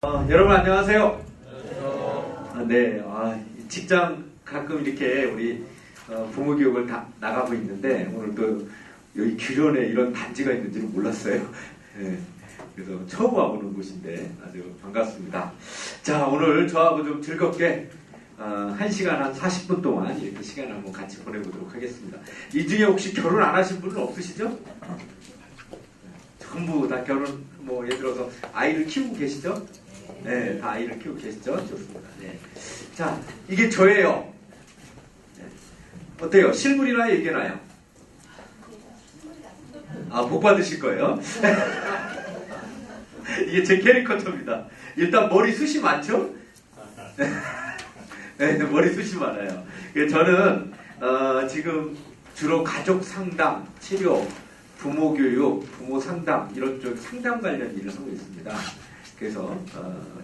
여러분 안녕하세요. 네, 직장 가끔 이렇게 우리 부모 교육을 나가고 있는데 오늘 또 여기 규련에 이런 단지가 있는지는 몰랐어요. 네, 그래서 처음 와보는 곳인데 아주 반갑습니다. 자, 오늘 저하고 좀 즐겁게 1시간 한 40분 동안 이렇게 시간을 한번 같이 보내보도록 하겠습니다. 이 중에 혹시 결혼 안 하신 분은 없으시죠? 전부 다 결혼, 예를 들어서 아이를 키우고 계시죠? 네, 다 아이를 키우고 계시죠? 좋습니다. 네. 자, 이게 저예요. 네. 어때요? 실물이나 얘기나요? 복 받으실 거예요. 이게 제 캐리커처입니다. 일단 머리숱이 많죠? 네, 머리숱이 많아요. 저는 지금 주로 가족 상담, 치료, 부모 교육, 부모 상담 이런 쪽 상담 관련 일을 하고 있습니다. 그래서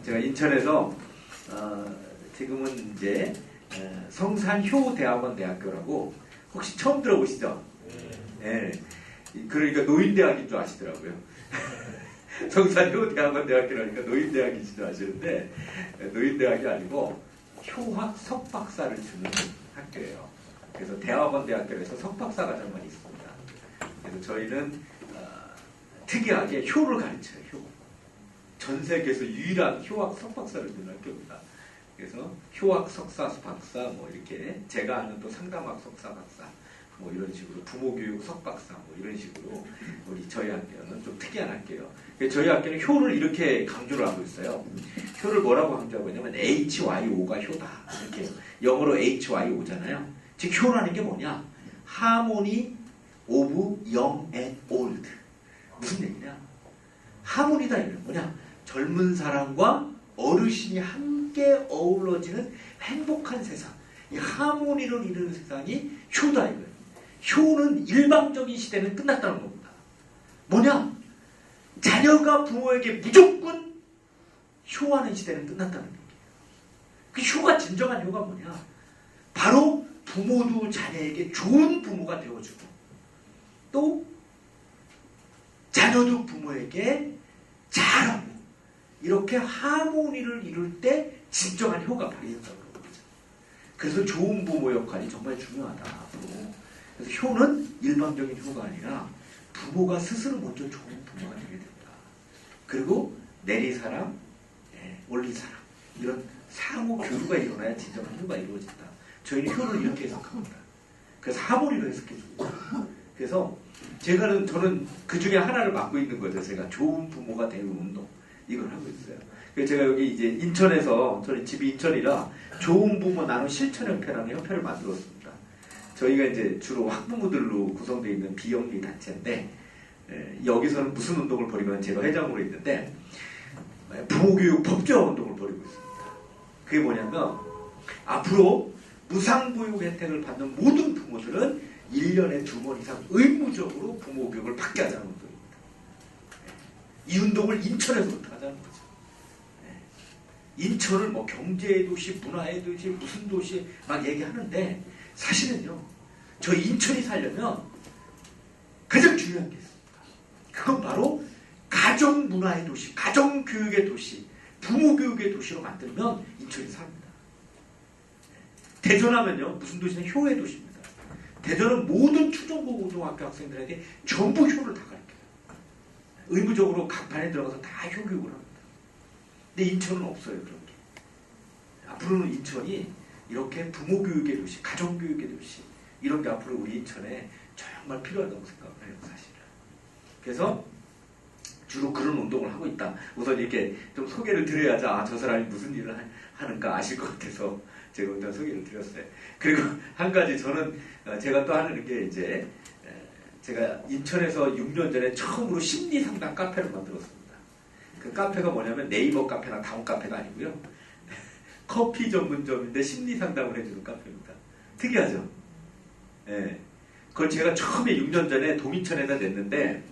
제가 인천에서 지금은 이제 성산효대학원 대학교라고 혹시 처음 들어보시죠? 네. 그러니까 노인대학인 줄 아시더라고요. 성산효대학원 대학교라니까 노인대학인 줄 아시는데 노인대학이 아니고 효학 석박사를 주는 학교예요. 그래서 대학원 대학교에서 석박사 과정만 있습니다. 그래서 저희는 특이하게 효를 가르쳐요. 효. 전 세계에서 유일한 효학 석박사를 주는 학교입니다. 그래서 효학 석사, 박사 이렇게 제가 아는 또 상담학 석사, 박사 이런 식으로 부모교육 석박사 이런 식으로 우리 저희 학교는 좀 특이한 학교예요. 저희 학교는 효를 이렇게 강조를 하고 있어요. 효를 뭐라고 강조하고 있냐면 HYO가 효다. 이렇게 영어로 HYO잖아요. 즉 효라는 게 뭐냐? 하모니 오브 영 앤 올드. 무슨 얘기냐? 하모니다 이런 뭐냐? 젊은 사람과 어르신이 함께 어우러지는 행복한 세상. 이 하모니를 이루는 세상이 효다 이거예요. 효는 일방적인 시대는 끝났다는 겁니다. 뭐냐? 자녀가 부모에게 무조건 효하는 시대는 끝났다는 얘기예요. 그 효가 진정한 효가 뭐냐? 바로 부모도 자녀에게 좋은 부모가 되어주고 또 자녀도 부모에게 잘하고 이렇게 하모니를 이룰 때 진정한 효가 발휘된다고 그러죠. 그래서 좋은 부모 역할이 정말 중요하다. 앞으로. 그래서 효는 일방적인 효가 아니라 부모가 스스로 먼저 좋은 부모가 되게 된다. 그리고 내리사랑, 올리사랑 이런 상호 교류가 일어나야 진정한 효가 이루어진다. 저희는 효를 이렇게 해석합니다. 그래서 하모니로 해석해줍니다. 그래서 저는 그 중에 하나를 맡고 있는 거죠. 제가 좋은 부모가 되는 운동 이걸 하고 있어요. 그래서 제가 여기 이제 인천에서 저희 집이 인천이라 좋은 부모 나눔 실천협회라는 협회를 만들었습니다. 저희가 이제 주로 학부모들로 구성되어 있는 비영리 단체인데 여기서는 무슨 운동을 벌이면 제가 회장으로 있는데 부모교육 법제화 운동을 벌이고 있습니다. 그게 뭐냐면 앞으로 무상보육 혜택을 받는 모든 부모들은 1년에 2번 이상 의무적으로 부모교육을 받게 하자는 운동입니다. 이 운동을 인천에서부터 하자는 거죠. 인천을 경제의 도시, 문화의 도시, 무슨 도시 막 얘기하는데 사실은요. 저희 인천이 살려면 가장 중요한 게 있습니다. 그건 바로 가정문화의 도시, 가정교육의 도시, 부모교육의 도시로 만들면 인천이 삽니다. 대전하면요. 무슨 도시는 효의 도시입니다. 대전은 모든 초중고등학교 학생들에게 전부 효를 다 가르쳐요. 의무적으로 각 반에 들어가서 다 효교육을 합니다. 근데 인천은 없어요. 그런 게. 앞으로는 인천이 이렇게 부모교육의 도시, 가정교육의 도시 이런 게 앞으로 우리 인천에 정말 필요하다고 생각을 해요. 사실은. 그래서 주로 그런 운동을 하고 있다. 우선 이렇게 좀 소개를 드려야지 저 사람이 무슨 일을 하는가 아실 것 같아서 제가 일단 소개를 드렸어요. 그리고 한 가지 저는 제가 또 하는 게 이제 제가 인천에서 6년 전에 처음으로 심리 상담 카페를 만들었습니다. 그 카페가 뭐냐면 네이버 카페나 다운 카페가 아니고요. 커피 전문점인데 심리 상담을 해주는 카페입니다. 특이하죠? 예. 그걸 제가 처음에 6년 전에 도민천에다 냈는데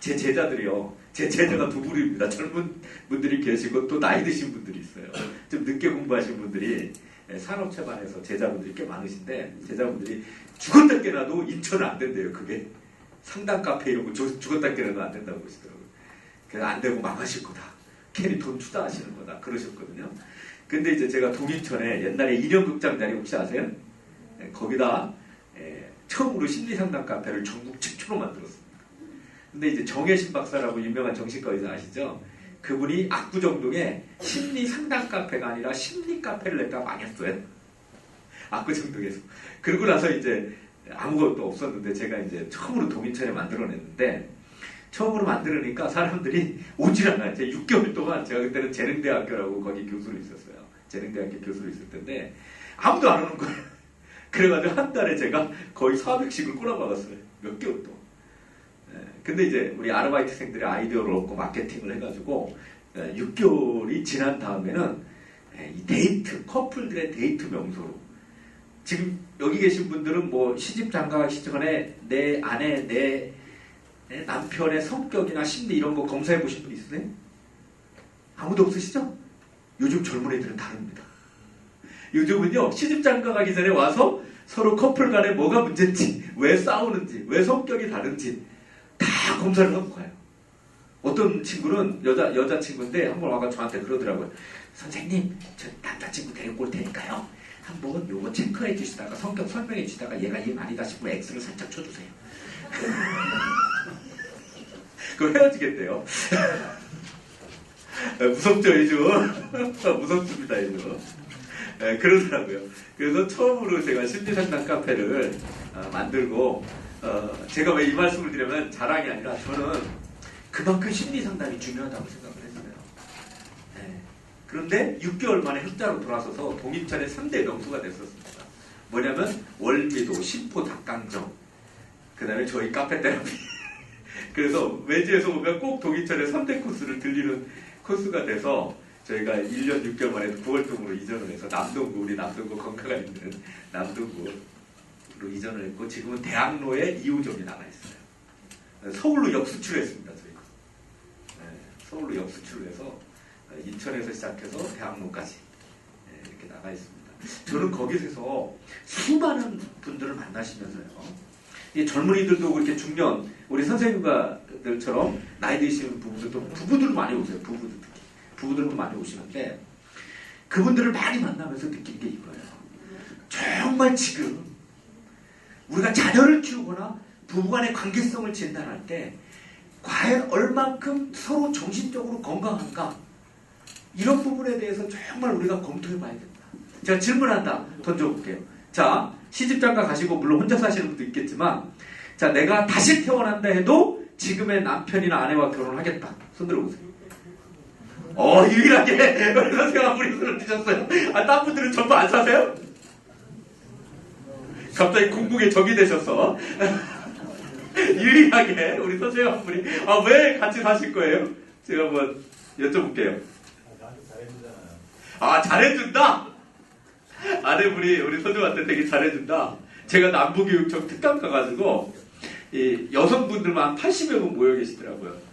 제 제자들이요. 제 제자가 두 부류입니다. 젊은 분들이 계시고 또 나이 드신 분들이 있어요. 좀 늦게 공부하신 분들이 산업체반에서 제자분들이 꽤 많으신데 제자분들이 죽었다 깨나도 인천은 안 된대요. 그게 상담 카페 이런 거 죽었다 깨나도 안 된다고 그러시더라고요. 그래서 안 되고 망하실 거다. 괜히 돈 투자하시는 거다 그러셨거든요. 근데 이제 제가 동인천에 옛날에 인형극장 자리 혹시 아세요? 거기다 처음으로 심리상담 카페를 전국 최초로 만들었습니다. 근데 이제 정혜신 박사라고 유명한 정신과 의사 아시죠? 그분이 압구정동에 심리상담 카페가 아니라 심리 카페를 냈다가 망했어요. 압구정동에서. 그러고 나서 이제 아무것도 없었는데 제가 이제 처음으로 동인천에 만들어냈는데 처음으로 만들으니까 사람들이 오질 않아요. 제가 6개월 동안 제가 그때는 재능대학교라고 거기 교수로 있었어요. 재능대학교 교수로 있을 텐데 아무도 안 오는 거예요. 그래가지고 한 달에 제가 거의 400씩을 꼬라박았어요. 몇 개월 동안. 근데 이제 우리 아르바이트생들이 아이디어를 얻고 마케팅을 해가지고 6개월이 지난 다음에는 이 데이트, 커플들의 데이트 명소로 지금 여기 계신 분들은 뭐 시집 장가가기 전에 내 아내, 내 남편의 성격이나 심리 이런 거 검사해 보신 분 있으세요? 아무도 없으시죠? 요즘 젊은 애들은 다릅니다. 요즘은요 시집 장가가기 전에 와서 서로 커플 간에 뭐가 문제인지, 왜 싸우는지, 왜 성격이 다른지 다 검사를 하고 가요. 어떤 친구는 여자친구인데 한번 와가 저한테 그러더라고요. 선생님, 저 남자친구 데리고 올 테니까요. 한번 요거 체크해 주시다가 성격 설명해 주시다가 얘가 얘 아니다 싶으면 X를 살짝 쳐주세요. 그럼 헤어지겠대요. 무섭죠, 요즘. 무섭습니다, 요즘. 그러더라고요. 그래서 처음으로 제가 심리상담 카페를 만들고 제가 왜 이 말씀을 드리면 자랑이 아니라 저는 그만큼 심리상담이 중요하다고 생각을 했어요. 그런데 6개월 만에 흑자로 돌아서서 동인천의 3대 명수가 됐었습니다. 뭐냐면 월미도, 신포, 닭강정, 그 다음에 저희 카페 테라피. 그래서 외지에서 오면 꼭 동인천의 3대 코스를 들리는 코스가 돼서 저희가 1년 6개월 만에 9월동으로 이전을 해서 남동구, 우리 남동구 건강가 있는 남동구로 이전을 했고 지금은 대학로에 2호점이 나가 있어요. 서울로 역수출했습니다. 저희가. 서울로 역수출을 해서 인천에서 시작해서 대학로까지 이렇게 나가 있습니다. 저는 거기서 수많은 분들을 만나시면서요. 이 젊은이들도 그렇게 중년, 우리 선생님들처럼 나이 드시는 부부들도 부부들 많이 오세요. 부부들 특히. 부부들도 많이 오시는데 그분들을 많이 만나면서 느낀 게 이거예요. 정말 지금 우리가 자녀를 키우거나 부부간의 관계성을 진단할 때 과연 얼만큼 서로 정신적으로 건강한가 이런 부분에 대해서 정말 우리가 검토해 봐야 된다. 제가 질문한다. 던져볼게요. 자, 시집장가 가시고 물론 혼자 사시는 분도 있겠지만 자, 내가 다시 태어난다 해도 지금의 남편이나 아내와 결혼하겠다. 손 들어보세요. 유일하게 우리 선생님 한 분이 손을 드셨어요. 딴 분들은 전부 안 사세요? 갑자기 궁극의 적이 되셔서 유일하게 우리 선생님 한 분이 왜 같이 사실 거예요? 제가 한번 여쭤볼게요. 나한테 잘해주잖아요. 잘해준다? 아내분이 우리 선생님한테 되게 잘해준다. 제가 남부교육청 특강 가가지고 이 여성분들만 80여 분 모여 계시더라고요.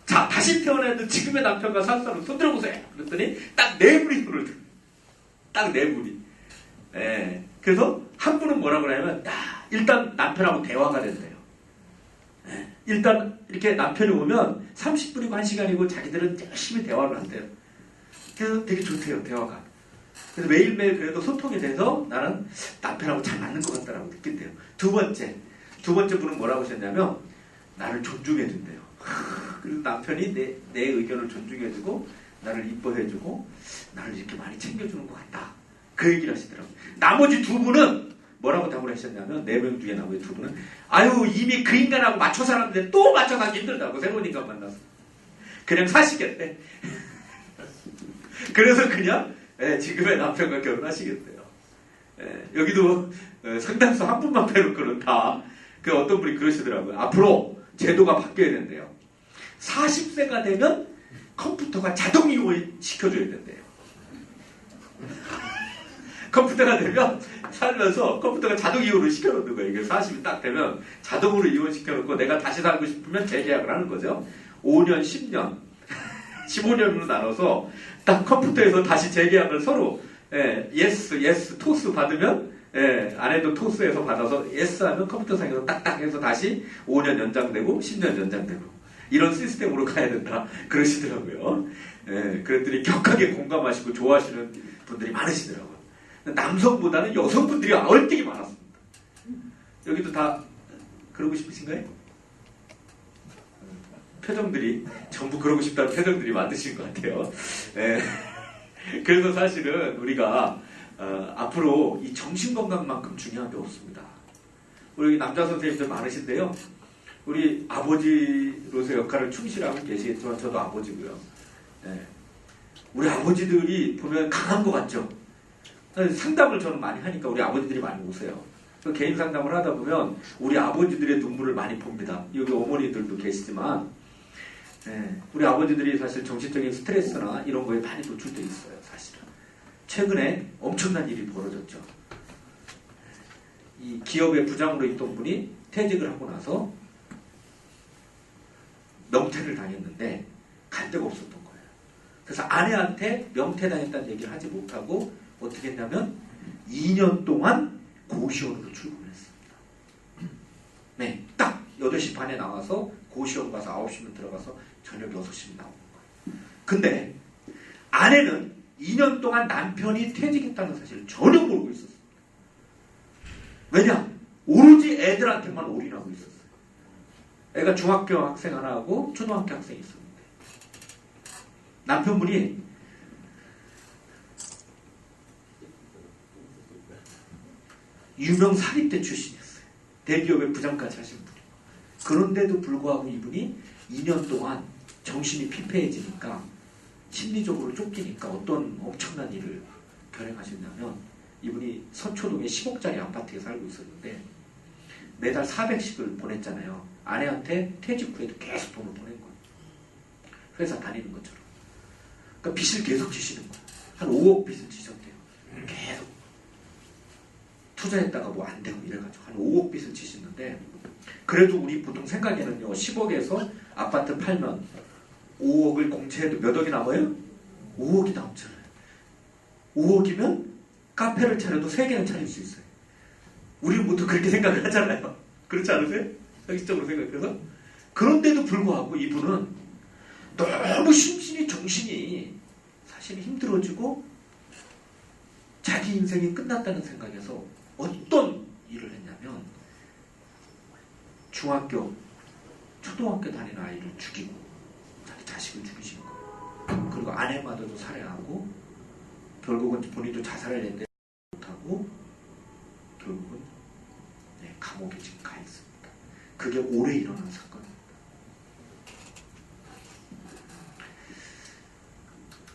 자, 다시 태어나도 지금의 남편과 살 사람 손 들어보세요. 그랬더니 딱 네 분이 손을 들어요. 딱 네 분이. 그래서 한 분은 뭐라고 하냐면 일단 남편하고 대화가 된대요. 일단 이렇게 남편이 오면 30분이고 1시간이고 자기들은 열심히 대화를 한대요. 그래서 되게 좋대요, 대화가. 그래서 매일매일 그래도 소통이 돼서 나는 남편하고 잘 맞는 것 같다라고 느낀대요. 두 번째 분은 뭐라고 하셨냐면 나를 존중해준대요. 그래서 남편이 내 의견을 존중해주고 나를 이뻐해주고 나를 이렇게 많이 챙겨주는 것 같다. 그 얘기를 하시더라고요. 나머지 두 분은 뭐라고 답을 하셨냐면 4명 중에 나머지 두 분은 이미 그 인간하고 맞춰 살았는데 또 맞춰 살기 힘들다고 새로운 인간 만나서 그냥 사시겠대. 그래서 그냥 지금의 남편과 결혼하시겠대요. 여기도 상당수 한 분만 빼놓고는 다 그 어떤 분이 그러시더라고요. 앞으로 제도가 바뀌어야 된대요. 40세가 되면 컴퓨터가 자동 이혼시켜줘야 된대요. 컴퓨터가 되면 살면서 컴퓨터가 자동 이혼을 시켜놓는 거예요. 이게 40이 딱 되면 자동으로 이혼시켜놓고 내가 다시 살고 싶으면 재계약을 하는 거죠. 5년, 10년, 15년으로 나눠서 딱 컴퓨터에서 다시 재계약을 서로 예스, 토스 받으면 아내도 토스에서 받아서 예스 하면 컴퓨터상에서 딱딱 해서 다시 5년 연장되고 10년 연장되고 이런 시스템으로 가야 된다 그러시더라고요. 예, 그랬더니 격하게 공감하시고 좋아하시는 분들이 많으시더라고요. 남성보다는 여성분들이 얼되게 많았습니다. 여기도 다 그러고 싶으신가요? 표정들이 전부 그러고 싶다는 표정들이 많으신 것 같아요. 예. 그래서 사실은 우리가 앞으로 이 정신건강만큼 중요한 게 없습니다. 우리 남자 선생님들 많으신데요. 우리 아버지로서 역할을 충실하고 계시겠지만 저도 아버지고요. 예. 우리 아버지들이 보면 강한 것 같죠? 상담을 저는 많이 하니까 우리 아버지들이 많이 오세요. 개인 상담을 하다 보면 우리 아버지들의 눈물을 많이 봅니다. 여기 어머니들도 계시지만 우리 아버지들이 사실 정신적인 스트레스나 이런 거에 많이 노출되어 있어요. 사실은 최근에 엄청난 일이 벌어졌죠. 이 기업의 부장으로 있던 분이 퇴직을 하고 나서 명퇴를 당했는데 갈 데가 없었던 거예요. 그래서 아내한테 명퇴당했다는 얘기를 하지 못하고 어떻게 했냐면 2년 동안 고시원으로 출근했습니다. 네, 딱 8시 반에 나와서 고시원 가서 9시면 들어가서 저녁 6시면 나오는 거예요. 근데 아내는 2년 동안 남편이 퇴직했다는 사실을 전혀 모르고 있었어요. 왜냐? 오로지 애들한테만 올인하고 있었어요. 애가 중학교 학생 하나 하고 초등학교 학생이 있었는데 남편분이 유명 사립대 출신이었어요. 대기업의 부장까지 하신 분이고. 그런데도 불구하고 이분이 2년 동안 정신이 피폐해지니까 심리적으로 쫓기니까 어떤 엄청난 일을 결행하셨냐면 이분이 서초동에 10억짜리 아파트에 살고 있었는데 매달 400씩을 보냈잖아요. 아내한테 퇴직 후에도 계속 돈을 보낸 거예요. 회사 다니는 것처럼. 그러니까 빚을 계속 지시는 거예요. 한 5억 빚을 지셨대요. 계속. 투자했다가 뭐 안 되고 이래가지고 한 5억 빚을 지시는데 그래도 우리 보통 생각에는요 10억에서 아파트 팔면 5억을 공채해도 몇 억이 남아요? 5억이 남잖아요. 5억이면 카페를 차려도 3개는 차릴 수 있어요. 우리는 보통 그렇게 생각을 하잖아요. 그렇지 않으세요? 상식적으로 생각해서. 그런데도 불구하고 이분은 너무 심신이 정신이 사실 힘들어지고 자기 인생이 끝났다는 생각에서 어떤 일을 했냐면 중학교, 초등학교 다니는 아이를 죽이고 자기 자식을 죽이신 거예요. 그리고 아내마저도 살해하고 결국은 본인도 자살을 했는데 못하고 결국은 감옥에 지금 가 있습니다. 그게 올해 일어난 사건입니다.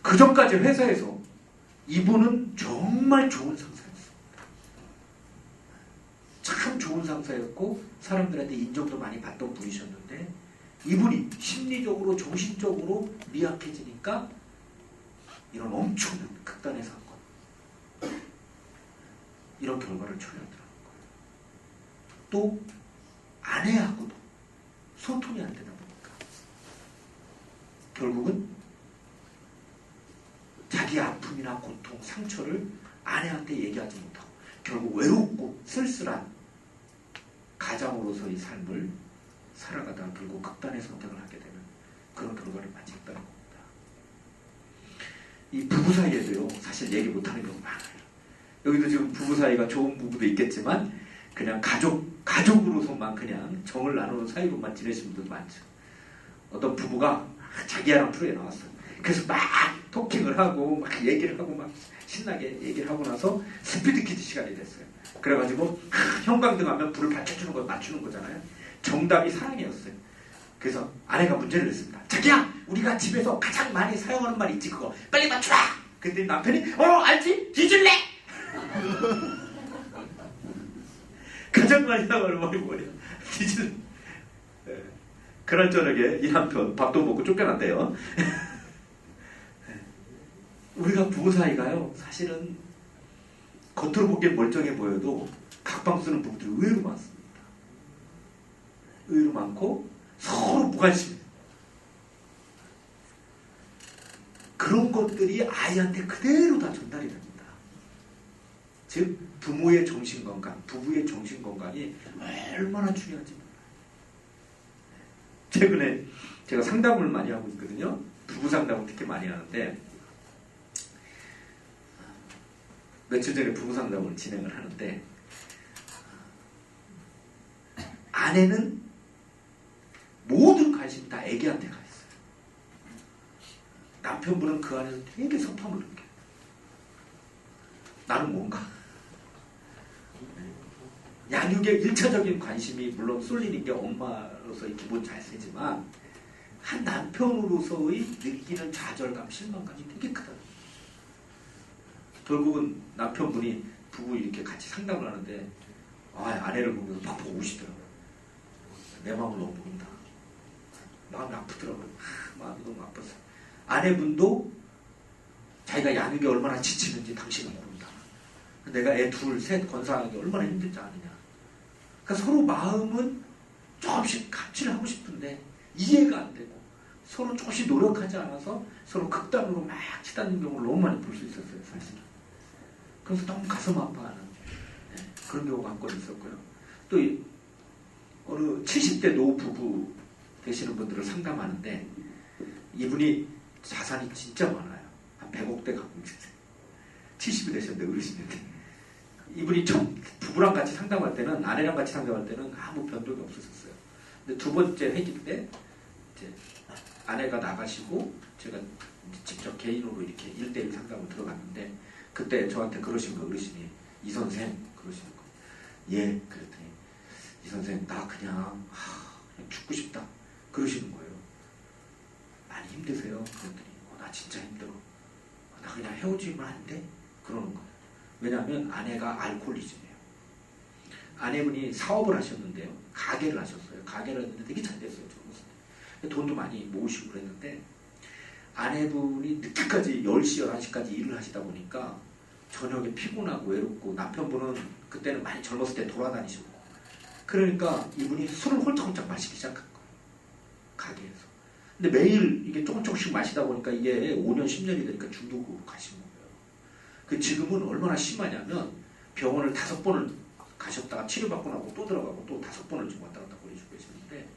그 전까지 회사에서 이분은 정말 좋은 상사였습니다. 참 좋은 상사였고 사람들한테 인정도 많이 받던 분이셨는데 이분이 심리적으로 정신적으로 미약해지니까 이런 엄청난 극단의 사건 이런 결과를 초래하더라는 거예요. 또 아내하고도 소통이 안 되다 보니까 결국은 자기 아픔이나 고통, 상처를 아내한테 얘기하지 못하고 결국 외롭고 쓸쓸한 가장으로서의 삶을 살아가다가 결국 극단의 선택을 하게 되는 그런 결과를 맞이했다는 겁니다. 이 부부 사이에도요 사실 얘기 못하는 경우가 많아요. 여기도 지금 부부 사이가 좋은 부부도 있겠지만 그냥 가족으로서만 그냥 정을 나누는 사이로만 지내시는 분도 많죠. 어떤 부부가 자기야랑 프로에 나왔어요. 그래서 막 토킹을 하고 막 얘기를 하고 막 신나게 얘기를 하고 나서 스피드 퀴즈 시간이 됐어요. 그래가지고 형광등 하면 불을 밝혀주는 거 맞추는 거잖아요. 정답이 사랑이었어요. 그래서 아내가 문제를 냈습니다. 자기야 우리가 집에서 가장 많이 사용하는 말 있지 그거 빨리 맞추라. 그랬더니 남편이 알지? 뒤질래? 가장 많이 사용하는 말이 뭐예요? 뒤질래. 그날 저녁에 이 남편 밥도 먹고 쫓겨났대요. 우리가 부부 사이가요 사실은 겉으로 보기엔 멀쩡해 보여도 각방 쓰는 부부들이 의외로 많습니다. 의외로 많고 서로 무관심해요. 그런 것들이 아이한테 그대로 다 전달이 됩니다. 즉 부모의 정신건강, 부부의 정신건강이 얼마나 중요한지 몰라요. 최근에 제가 상담을 많이 하고 있거든요. 부부 상담을 특히 많이 하는데 며칠 전에 부부 상담을 진행을 하는데 아내는 모든 관심이 다 애기한테 가 있어요. 남편분은 그 안에서 되게 섭함을 느껴요. 나는 뭔가 양육에 1차적인 관심이 물론 쏠리는 게 엄마로서의 기본 자세지만 한 남편으로서의 느끼는 좌절감, 실망감이 되게 크다. 결국은 남편분이 부부 이렇게 같이 상담을 하는데 아내를 보면서 막 보고 오시더라고요. 내 마음을 너무 모른다. 마음이 아프더라고요. 마음이 너무 아팠어요. 아내분도 자기가 양육에 얼마나 지치는지 당신은 모른다. 내가 애 둘, 셋 건사하기 얼마나 힘들지 않느냐. 그러니까 서로 마음은 조금씩 같이 하고 싶은데 이해가 안 되고 서로 조금씩 노력하지 않아서 서로 극단으로 막 치닫는 경우를 너무 많이 볼 수 있었어요, 사실은. 그래서 너무 가슴 아파하는 그런 경우가 한 건 있었고요. 또 어느 70대 노부부 되시는 분들을 상담하는데 이분이 자산이 진짜 많아요. 한 100억대 갖고 있어요. 70이 되셨는데 어르신인데 이분이 부부랑 같이 상담할 때는 아내랑 같이 상담할 때는 아무 변동이 없었어요. 근데 두 번째 회기 때 이제 아내가 나가시고 제가 직접 개인으로 이렇게 1대1 상담을 들어갔는데 그때 저한테 그러신 거 어르신이 이 선생 그러시는 거. 예 그랬더니 이 선생 나 그냥 죽고 싶다 그러시는 거예요. 많이 힘드세요? 그랬더니 나 진짜 힘들어. 나 그냥 헤어지면 안 돼? 그러는 거예요. 왜냐하면 아내가 알코올리즘이에요. 아내분이 사업을 하셨는데요. 가게를 하셨어요. 가게를 했는데 되게 잘 됐어요. 돈도 많이 모으시고 그랬는데 아내분이 늦게까지 10시, 11시까지 일을 하시다 보니까 저녁에 피곤하고 외롭고 남편분은 그때는 많이 젊었을 때 돌아다니시고 그러니까 이분이 술을 홀짝홀짝 마시기 시작한 거예요. 가게에서. 근데 매일 이게 조금씩 마시다 보니까 이게 5년, 10년이 되니까 중독으로 가신 거예요. 그 지금은 얼마나 심하냐면 병원을 5번을 가셨다가 치료받고 나고 또 들어가고 또 5번을 지금 왔다 갔다 거리시고 계시는데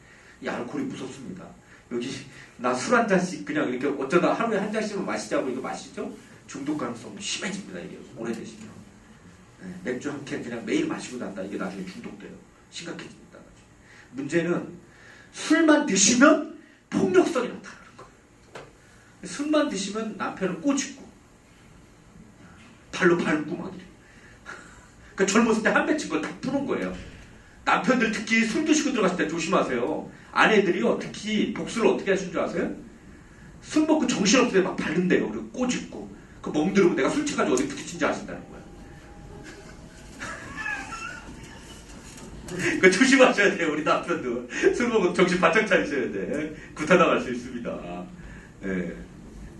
이 알코올이 무섭습니다. 여기 나 술 한 잔씩 그냥 이렇게 어쩌다 하루에 한 잔씩만 마시자고 이거 마시죠? 중독 가능성 심해집니다. 이게 오래되시면. 네, 맥주 한 캔 그냥 매일 마시고 난다. 이게 나중에 중독돼요. 심각해집니다. 문제는 술만 드시면 폭력성이 나타나는 거예요. 술만 드시면 남편은 꼬집고 발로 밟고 막 이래요. 그러니까 젊었을 때 한 배 친 걸 다 푸는 거예요. 남편들 특히 술 드시고 들어갔을 때 조심하세요. 아내들이요 특히 복수를 어떻게 하시는 줄 아세요? 술 먹고 정신없을 때 막 밟는데요. 그리고 꼬집고 그 멍들으면 내가 술 취가지고 어디 부딪힌지 아신다는 거예요. 그 조심하셔야 돼요. 우리 남편도 술 먹고 정신 바짝 차리셔야 돼. 구타당할 수 있습니다. 네.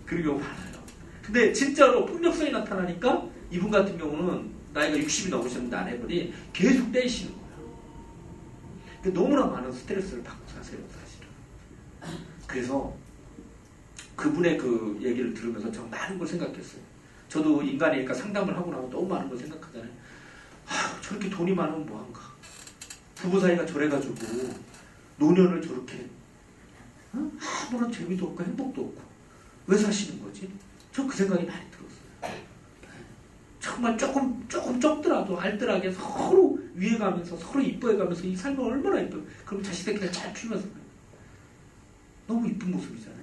그런 경우 많아요. 근데 진짜로 폭력성이 나타나니까 이분 같은 경우는 나이가 60이 넘으셨는데 아내분이 계속 떼시는 거예요. 너무나 많은 스트레스를 받고 사세요, 사실은. 그래서 그분의 그 얘기를 들으면서 저 많은 걸 생각했어요. 저도 인간이니까 상담을 하고 나면 너무 많은 걸 생각하잖아요. 저렇게 돈이 많으면 뭐한가. 부부 사이가 저래가지고 노년을 저렇게 아무런 재미도 없고 행복도 없고 왜 사시는 거지? 저 그 생각이 많이 들었어요. 정말 조금 적더라도 알뜰하게 서로 위해가면서 서로 이뻐해가면서 이 삶을 얼마나 이뻐요. 그럼 자식 새끼를 잘 키우면서 너무 이쁜 모습이잖아요.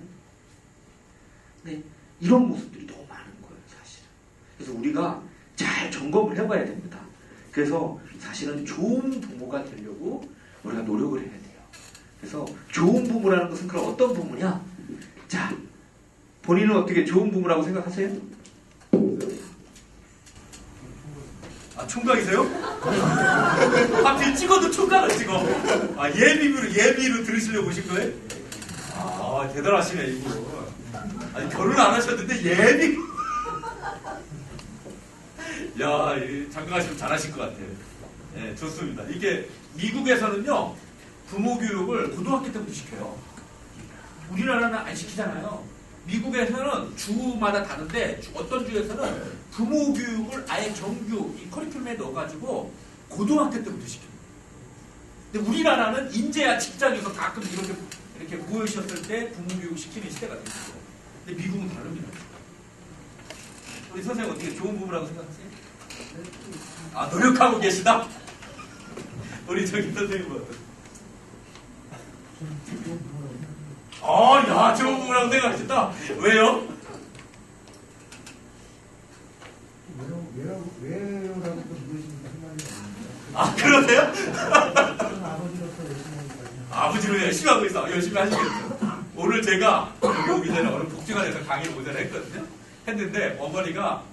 근데 이런 모습들이 너무 많은 거예요, 사실은. 그래서 우리가 잘 점검을 해봐야 됩니다. 그래서 사실은 좋은 부모가 되려고 우리가 노력을 해야 돼요. 그래서 좋은 부모라는 것은 그럼 어떤 부모냐? 자, 본인은 어떻게 좋은 부모라고 생각하세요? 총각이세요? 하필 찍어도 총각을 찍어. 예비로 들으시려고 오신 거예요? 대단하시네, 이거. 아니, 결혼 안 하셨는데 예비. 야, 장가가시면 잘하실 것 같아요. 네, 좋습니다. 이게 미국에서는요, 부모 교육을 고등학교 때부터 시켜요. 우리나라는 안 시키잖아요. 미국에서는 주마다 다른데 어떤 주에서는 부모 교육을 아예 정규 이 커리큘럼에 넣어가지고 고등학교 때부터 시킵니다. 근데 우리나라는 인제야 직장에서 가끔 이렇게 모이셨을 때 부모 교육 시키는 시대가 됐어요. 근데 미국은 다릅니다. 우리 선생님 어떻게 좋은 부부라고 생각하세요? 아, 노력하고 계시다? 우리 저기 선생님은 어떠세요? 야, 좋은 부부라고 생각하신다? 왜요? 왜요라고 물으시니까 생각이 납니다. 아, 그러세요? 저는 아버지로서 열심히 하는 거예요. 아버지로 열심히 하고 있어. 열심히 하시겠죠. 오늘 제가 여기 오기 전에 어느 복지관에서 강의를 오전에 했거든요. 했는데 어머니가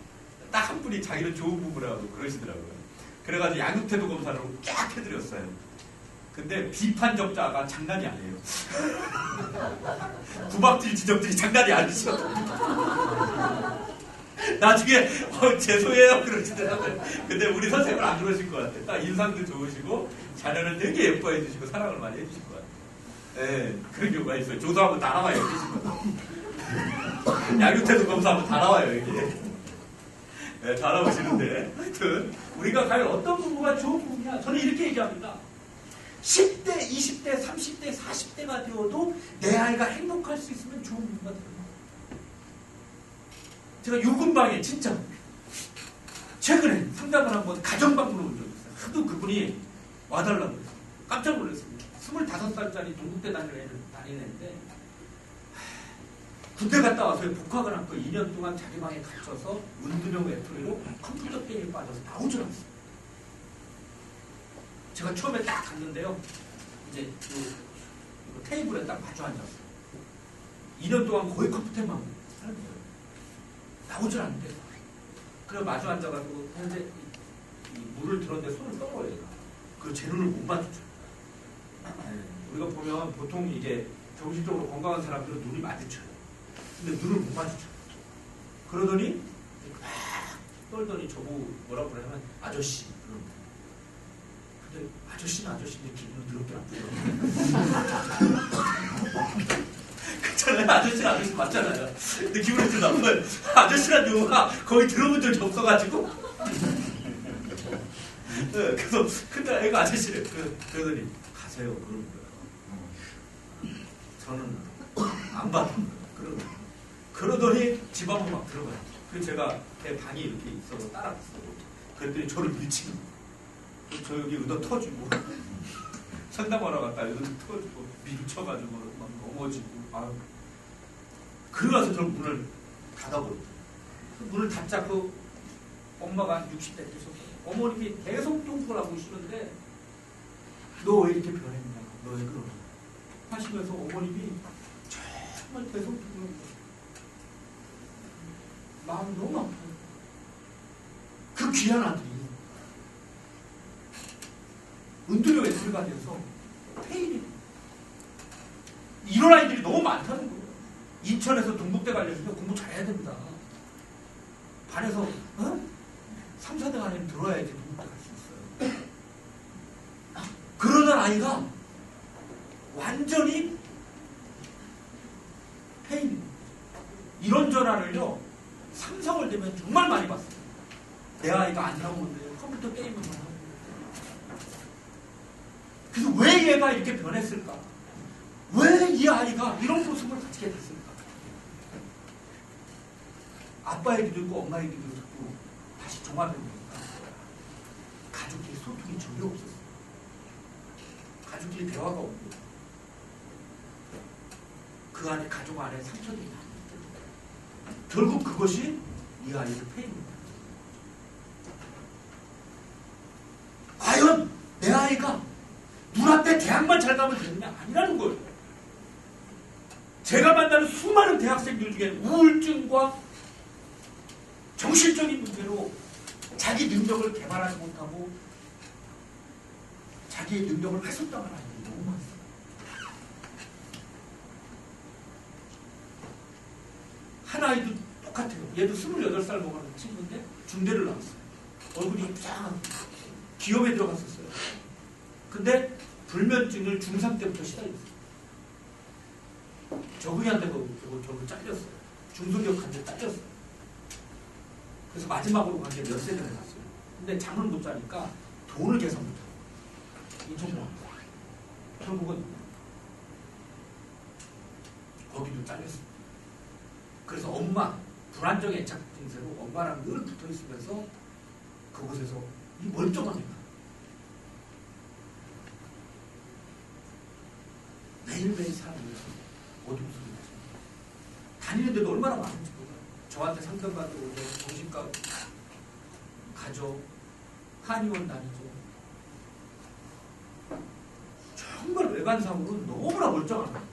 딱 한 분이 자기는 좋은 부부라고 그러시더라고요. 그래가지고 양육태도 검사를 쫙 해드렸어요. 근데 비판적자가 장난이 아니에요. 구박질 지적들이 장난이 아니셔. 나중에 죄송해요 그러시더라고요. 근데 우리 선생님은 안 그러실 것 같아요. 딱 인상도 좋으시고 자녀를 되게 예뻐해 주시고 사랑을 많이 해주실 것 같아요. 네, 그런 경우가 있어요. 조사하면 다 나와요. 양육태도 검사하면 다 나와요. 여기. 네, 다 나오시는데 하여튼 우리가 과연 어떤 부부가 좋은 부부냐, 저는 이렇게 얘기합니다. 10대, 20대, 30대, 40대가 되어도 내 아이가 행복할 수 있으면 좋은 부부가 돼요. 제가 요금방에 진짜 최근에 상담을 한번 가정방문을 온 적이 있어요. 하도 그분이 와달라고 그랬어요. 깜짝 놀랐습니다. 25살짜리 동국대 다니는 애인데 군대 갔다 와서 복학을 한 거 2년 동안 자기 방에 갇혀서 운동형 외톨이로 컴퓨터 게임에 빠져서 나오질 않았어요. 제가 처음에 딱 갔는데요. 이제 요 테이블에 딱 마주 앉았어요. 2년 동안 거의 컴퓨터만 하는 거예요. 나오질 않는데. 그래 마주 앉아가지고 현재 이 물을 들었는데 손을 떨어요. 얘가. 그 제 눈을 못 마주쳐요. 우리가 보면 보통 이게 정신적으로 건강한 사람들은 눈이 마주쳐요. 근데 눈을 못 마주쳐요. 그러더니 막 떨더니 저보고 뭐라고 그러냐면 아저씨. 근데 아저씨는 아저씨인데 기분은 더럽게 나쁘더라고요. 그렇잖아요. 아저씨는 아저씨 맞잖아요. 근데 기분이 좀 나빠요. 아저씨란 용어가 거의 들어본 적이 없어가지고. 네, 그래서 근데 애가 아저씨래. 그러더니 가세요. 그러는 거예요. 저는 안 받아. 그러더니 집 앞으로 막 들어가요. 그래서 제가 제 방이 이렇게 있어서 따라갔어요. 그랬더니 저를 밀치는 거예요. 저 여기 의도 터주고 상담하러 갔다 의도 터주고 밀쳐가지고 막 넘어지고 그러고 나서 저 문을 닫아버렸어요. 문을 닫자 그 엄마가 60대 되셨어요. 어머님이 계속 똥꼬를 하고 계시는데 너 왜 이렇게 변했냐, 너 왜 그러냐 하시면서 어머님이 정말 계속 똥꼬를 하고 마음이 너무 아파요. 그 귀한 아들이 은둔형에 들어가면서 페일이 이런 아이들이 너무 많다는 거예요. 인천에서 동국대 가려면 공부 잘해야 됩니다. 반에서 3, 4등 안에 들어야지 동국대 갈 수 있어요. 그러던 아이가 완전히 페일. 이런 전화를요 삼성을 되면 정말 많이 봤어요. 내 아이가 안 나오는데 컴퓨터 게임을 하고. 그래서 왜 얘가 이렇게 변했을까? 왜 이 아이가 이런 모습을 가지게 됐을까? 아빠 얘기도 있고 엄마 얘기도 듣고 다시 종합해보니까 가족끼리 소통이 전혀 없었어요. 가족끼리 대화가 없고 그 안에 가족 안에 상처들이 많이 있거든요. 결국 그것이 이 아이를 패입니다. 과연 내 아이가 눈앞에 대학만 잘 가면 되느냐? 아니라는 거예요. 제가 만나는 수많은 대학생들 중에 우울증과 정신적인 문제로 자기 능력을 개발하지 못하고 자기의 능력을 훼손당하는 아이들이 너무 많습니다. 한 아이도 똑같아요. 얘도 28살 먹은 친구인데 중대를 나왔어요. 얼굴이 쫙 기업에 들어갔었어요. 근데 불면증을 중3 때부터 시달렸어요. 적응이 안 되고 저거 잘렸어요. 중소기업 간데 잘렸어요. 그래서 마지막으로 간 게 몇 세대를 갔어요. 근데 잠을 못 자니까 돈을 계산 못하고 인천공항 결국은 거기도 잘렸어요. 그래서 엄마, 불안정의 애착 증세로 엄마랑 늘 붙어 있으면서 그곳에서 이 멀쩡한 애가 매일매일 살아가면서 어둠 속에 다니는데도 얼마나 많은지 몰라요. 저한테 상담받고 오고 정신과 가죠. 한의원 다니죠. 정말 외관상으로 너무나 멀쩡한 거예요.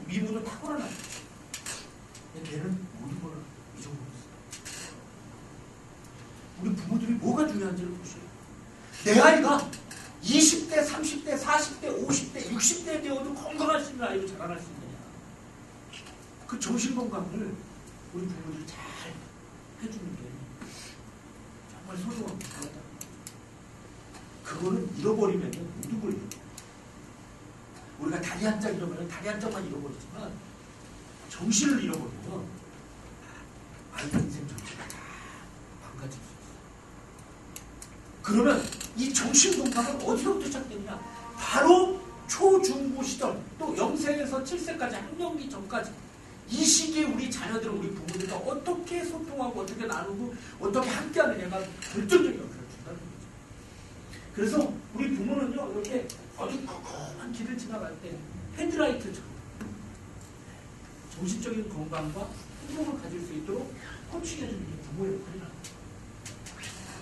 미모도 탁월한 아이. 걔는 모든 걸 잊어버렸어요. 우리 부모들이 뭐가 중요한지를 보셔요. 내 아이가 20대, 30대, 40대, 50대, 60대 되어도 건강하신 아이로 자라날 수 있느냐. 그 정신건강을 우리 부모들이 잘 해주는 게 정말 소중한 거다. 그거는 잃어버리면 모든 걸 잃어버려요. 우리가 다리 한 짝 잃어버리면 다리 한 짝만 잃어버리지만 정신을 잃어버리면 아이 인생 전체가 다 망가질 수 있어요. 그러면 이 정신 건강은 어디서부터 시작되느냐? 바로 초중고 시절, 또 0세에서 7세까지 학령기 전까지 이 시기에 우리 자녀들은 우리 부모들과 어떻게 소통하고 어떻게 나누고 어떻게 함께하느냐가 결정적인 역할을 준다는 거죠. 그래서 우리 부모는요, 이렇게 어두컴컴한 길을 지나갈 때 헤드라이트처럼 정신적인 건강과 행복을 가질 수 있도록 코칭해주는 게 부모의 역할이라는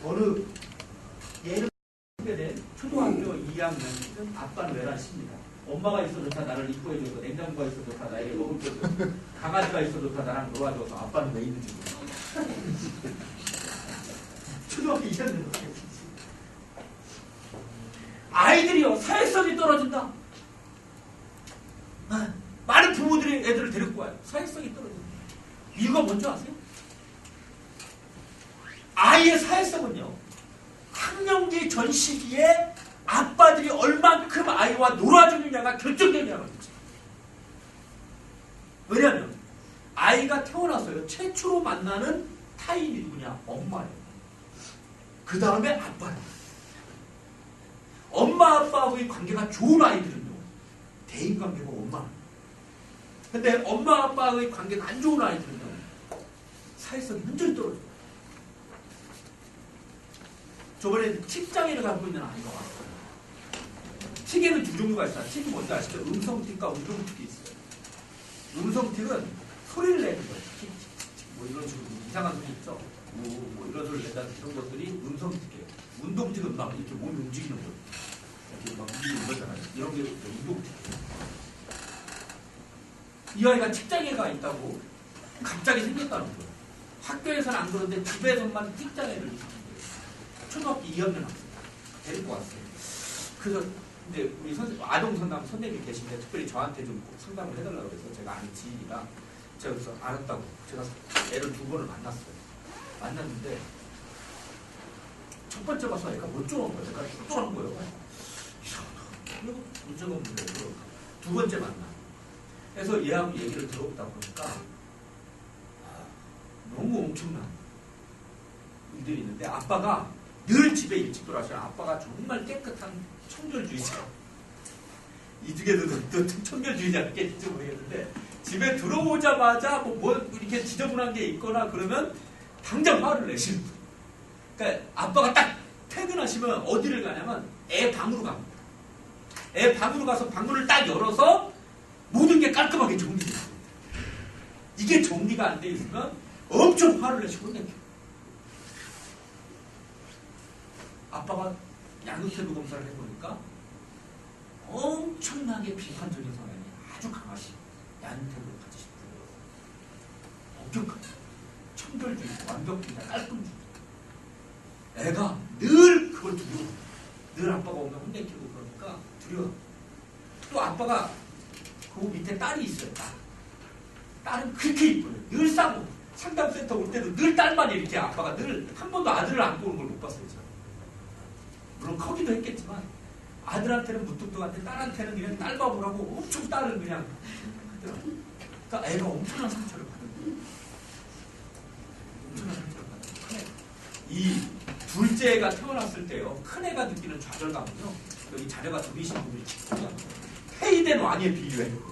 거예요. 어느 예를 된 초등학교 2학년 아빠는 외란십니다. 엄마가 있어 좋다 나를 이뻐해줘서, 냉장고가 있어 좋다 나에게 먹을 거 줘, 강아지가 있어 좋다 나랑 놀아줘서, 아빠는 왜 있는지 몰라. 초등학교 2학년 아이들이요, 사회성이 떨어진다. 많은 부모들이 애들을 데리고 와요. 사회성이 떨어진다. 이유가 뭔지 아세요? 아이의 사회성은요, 학령기 전 시기에 아빠들이 얼만큼 아이와 놀아주느냐가 결정되냐는 거죠. 왜냐하면 아이가 태어나서요, 최초로 만나는 타인이 누구냐? 엄마예요. 그 다음에 아빠예요. 엄마 아빠하고의 관계가 좋은 아이들은요, 대인관계가 엄마예요. 근데 엄마 아빠의 관계가 안 좋은 아이들은요, 사회성이 완전히 떨어져요. 저번에 틱장애를 갖고 있는 아이가 왔어요. 틱에는 두 종류가 있어요. 틱이 뭔지 아시죠? 음성틱과 운동틱이 있어요. 음성틱은 소리를 내는 거예요. 틱, 뭐 이런 식으로 이상한 소리 있죠? 뭐 이런 소리를 낸다는 이런 것들이 음성틱이에요. 운동틱은 막 이렇게 몸이 움직이는 거예요. 이렇게 막 움직이는 거잖아요. 이런 게 운동틱이에요. 이 아이가 틱장애가 있다고 갑자기 생겼다는 거예요. 학교에서는 안 그러는데 집에서만 틱장애를 있는 거예요. 초등학교 2학년 학생 데리고 왔어요. 그래서 이제 우리 아동 상담 선생님이 계신데 특별히 저한테 좀 상담을 해달라고 해서 제가 아는 지인이라 제가 그래서 알았다고 제가 애를 2번을 만났어요. 만났는데 첫 번째 가서 애가 멀쩡한 거예요. 애가 똘똘한 거예요. 이상하다. 문제가 없는데 두 번째 만나. 그래서 얘하고 얘기를 들어보다 보니까 너무 엄청난 일들이 있는데, 아빠가 늘 집에 일찍 돌아와서 아빠가 정말 깨끗한 청결주의자. 이 중에도 또 청결주의자겠지 모르겠는데, 집에 들어오자마자 뭐 이렇게 지저분한 게 있거나 그러면 당장 화를 내시는 거예요. 그러니까 아빠가 딱 퇴근하시면 어디를 가냐면 애 방으로 갑니다. 애 방으로 가서 방문을 딱 열어서 모든 게 깔끔하게 정리돼요. 이게 정리가 안 돼 있으면 엄청 화를 내시고 혼내요. 아빠가 양육태도 검사를 해보니까 엄청나게 비판적인 성향이 아주 강하시, 양육태도를 가지신 분이에요. 엄격하게 청결주의, 완벽주의자, 깔끔주의. 애가 늘 그걸 두려워. 늘 아빠가 오면 혼내키고 그러니까 두려워. 또 아빠가 그 밑에 딸이 있어요. 딸은 그렇게 이뻐요. 늘 싸고 상담센터 올 때도 늘 딸만 이렇게, 아빠가 늘 한 번도 아들을 안고 오는 걸 못 봤어요. 저는. 물론 커기도 했겠지만 아들한테는 무뚝뚝한데 딸한테는 그냥 딸밥을 하고 엄청 딸을 그냥 하더라고요. 그러니까 애가 엄청난 상처를 받은 거예요. 엄청난 상처를 받은 거예요. 이 둘째가 태어났을 때요, 큰애가 느끼는 좌절감은요, 여기 자녀가 들이신 분들이 직분이야. 폐위된 왕에 비유해요.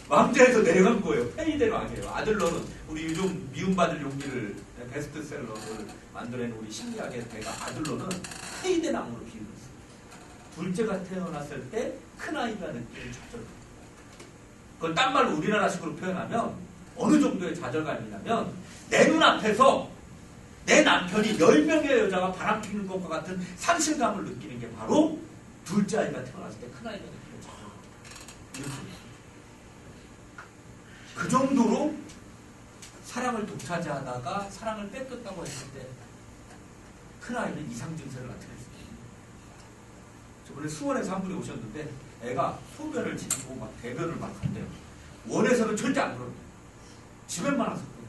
왕좌에서 내려간 거예요. 페이된 왕이에요. 아들러는 우리 요즘 미움받을 용기를 베스트셀러를 만들어낸 우리 심리학의 대가 아들러는 페이된 왕으로 비유했어요. 둘째가 태어났을 때 큰아이가 느끼는 좌절감. 그걸 딴 말로 우리나라식으로 표현하면 어느 정도의 좌절감이냐면 내 눈앞에서 내 남편이 10명의 여자가 바람피는 것과 같은 상실감을 느끼는 게 바로 둘째 아이가 태어났을 때 큰아이가 느끼는 좌절감. 이렇게. 그 정도로 사랑을 독차지하다가 사랑을 뺏겼다고 했을 때 큰아이는 이상 증세를 나타낼 수 있습니다. 저번에 수원에서 한 분이 오셨는데 애가 소변을 지키고 막 대변을 막 한대요. 원에서는 절대 안 그럽니다. 집에만 와서 그래요.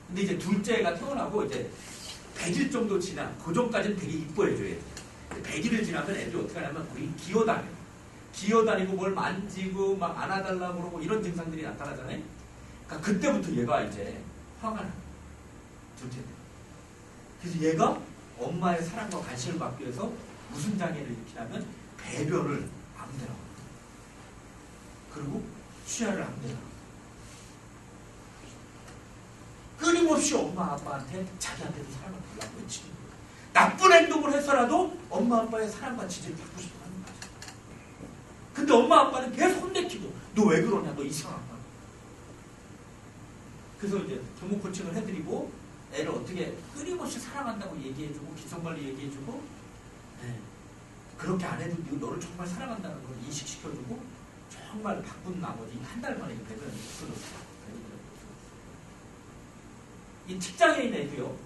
근데 이제 둘째 애가 태어나고 이제 100일 정도 지나 그 전까지는 되게 이뻐해줘야 돼요. 100일을 지나면 애들이 어떻게 하냐면 거의 기어다녀요. 기어다니고 뭘 만지고 막 안아달라고 그러고 이런 증상들이 나타나잖아요. 그러니까 그때부터 얘가 이제 화가 나요. 둘째 때. 그래서 얘가 엄마의 사랑과 관심을 받기 위해서 무슨 장애를 일으키냐면 배변을 아무데나 하고 그리고 취하를 아무데나 하고 끊임없이 엄마 아빠한테 자기한테도 사랑을 달라고 외치는 거예요. 나쁜 행동을 해서라도 엄마 아빠의 사랑과 지지를 받고 싶어 하는 거죠. 근데 엄마 아빠는 계속 혼내키고 너 왜 그러냐 너 이상하다. 그래서 이제 부모 코칭을 해드리고 애를 어떻게 끊임없이 사랑한다고 얘기해주고 기성관리 얘기해주고 네. 그렇게 안 해도 너를 정말 사랑한다는 걸 인식시켜주고 정말 바꾼 나머지 한 달 만에 배변이 없어졌어요. 이 특장애인 애도요.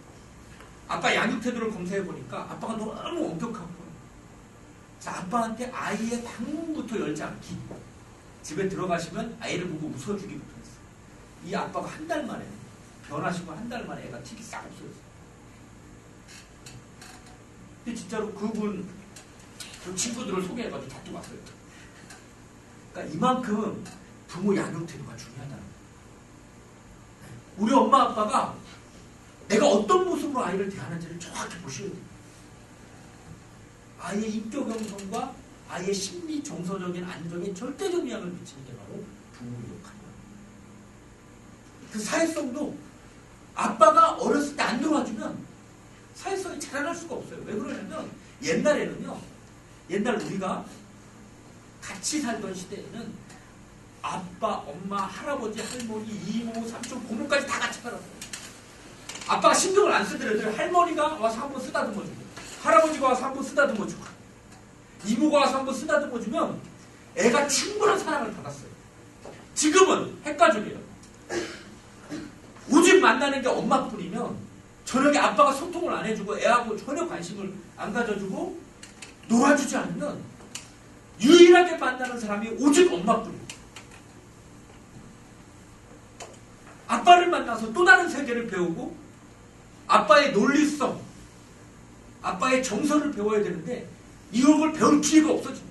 아빠 양육 태도를 검사해보니까 아빠가 너무 엄격하고 그래서 아빠한테 아이의 방문부터 열지 않기. 집에 들어가시면 아이를 보고 웃어주기부터 했어요. 이 아빠가 한 달 만에 변하시고 한 달 만에 애가 틱이 싹 없어졌어요. 근데 진짜로 그분 그 친구들을 소개해가지고 다투고 왔어요. 그러니까 이만큼 부모 양육 태도가 중요하다는 거예요. 우리 엄마 아빠가 내가 어떤 모습으로 아이를 대하는지를 정확히 보셔야 돼요. 아이의 인격 형성과 아이의 심리 정서적인 안정에 절대적 영향을 미치는 게 바로 부모의 역할이에요. 그 사회성도 아빠가 어렸을 때 안 놀아주면 사회성이 자라날 수가 없어요. 왜 그러냐면 옛날에는요. 옛날 우리가 같이 살던 시대에는 아빠, 엄마, 할아버지, 할머니, 이모, 삼촌, 고모까지 다 같이 살았어요. 아빠가 신경을 안 쓰더라도 할머니가 와서 한번 쓰다듬어주고 할아버지가 와서 한번 쓰다듬어주고 이모가 와서 한번 쓰다듬어주면 애가 충분한 사랑을 받았어요. 지금은 핵가족이에요. 오직 만나는 게 엄마뿐이면 저녁에 아빠가 소통을 안 해주고 애하고 전혀 관심을 안 가져주고 놀아주지 않으면 유일하게 만나는 사람이 오직 엄마뿐이에요. 아빠를 만나서 또 다른 세계를 배우고 아빠의 논리성, 아빠의 정서를 배워야 되는데 이런 걸 배울 기회가 없어집니다.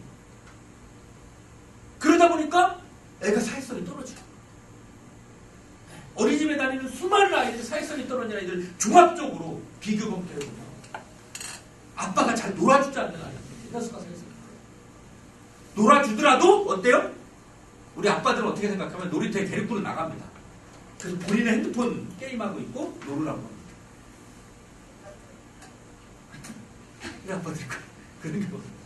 그러다 보니까 애가 사회성이 떨어져요. 어린이집에 다니는 수많은 아이들, 사회성이 떨어진 아이들 종합적으로 비교 검토해보면 아빠가 잘 놀아주지 않는 아이들 대다수가 사회성이 떨어져요. 놀아주더라도 어때요? 우리 아빠들은 어떻게 생각하면 놀이터에 데리고 나갑니다. 그래서 본인의 핸드폰 게임하고 있고 놀으라고 합니다. 우리 아빠들이 그런 게 없어요.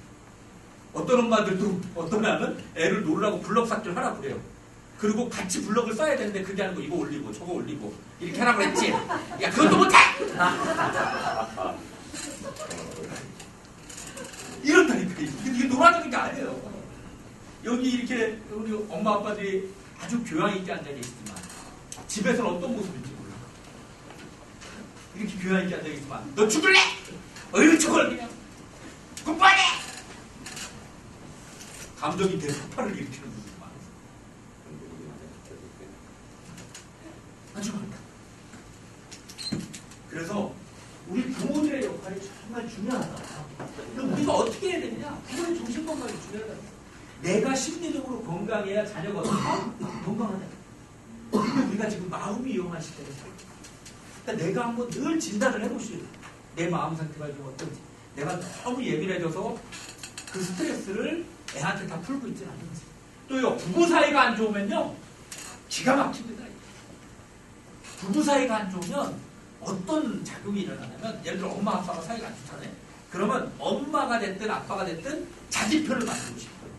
어떤 엄마들도 어떤 애는 애를 놀라고 블럭 삭제를 하라고 그래요. 그리고 같이 블럭을 써야 되는데 그게 아니고 이거 올리고 저거 올리고 이렇게 하라고 그랬지. 야 그것도 못해! 이런다니까. 이게 놀아주는 게 아니에요. 여기 이렇게 우리 엄마 아빠들이 아주 교양 있게 앉아계시지만 집에서는 어떤 모습인지 몰라. 이렇게 교양 있게 앉아계시지만 너 죽을래? 어휴 저걸 그냥 공부하네! 감정이 대폭발을 일으키는 분들이 많아요. 아주 많다. 그래서 우리 부모들의 역할이 정말 중요하다. 그럼 우리가 어떻게 해야 되느냐? 부모의 정신건강이 중요하다. 내가 심리적으로 건강해야 자녀가 건강하다. 근데 우리가 지금 마음이 위험한 시대에 살아요. 그러니까 내가 한번 늘 진단을 해보셔야 돼요. 내 마음 상태가 좀 어떤지. 내가 너무 예민해져서 그 스트레스를 애한테 다 풀고 있지는 않은 거지. 또요, 부부 사이가 안 좋으면요, 기가 막힙니다. 부부 사이가 안 좋으면 어떤 작용이 일어나냐면 예를 들어 엄마 아빠가 사이가 안 좋잖아요. 그러면 엄마가 됐든 아빠가 됐든 자기 편을 만들고 싶어요.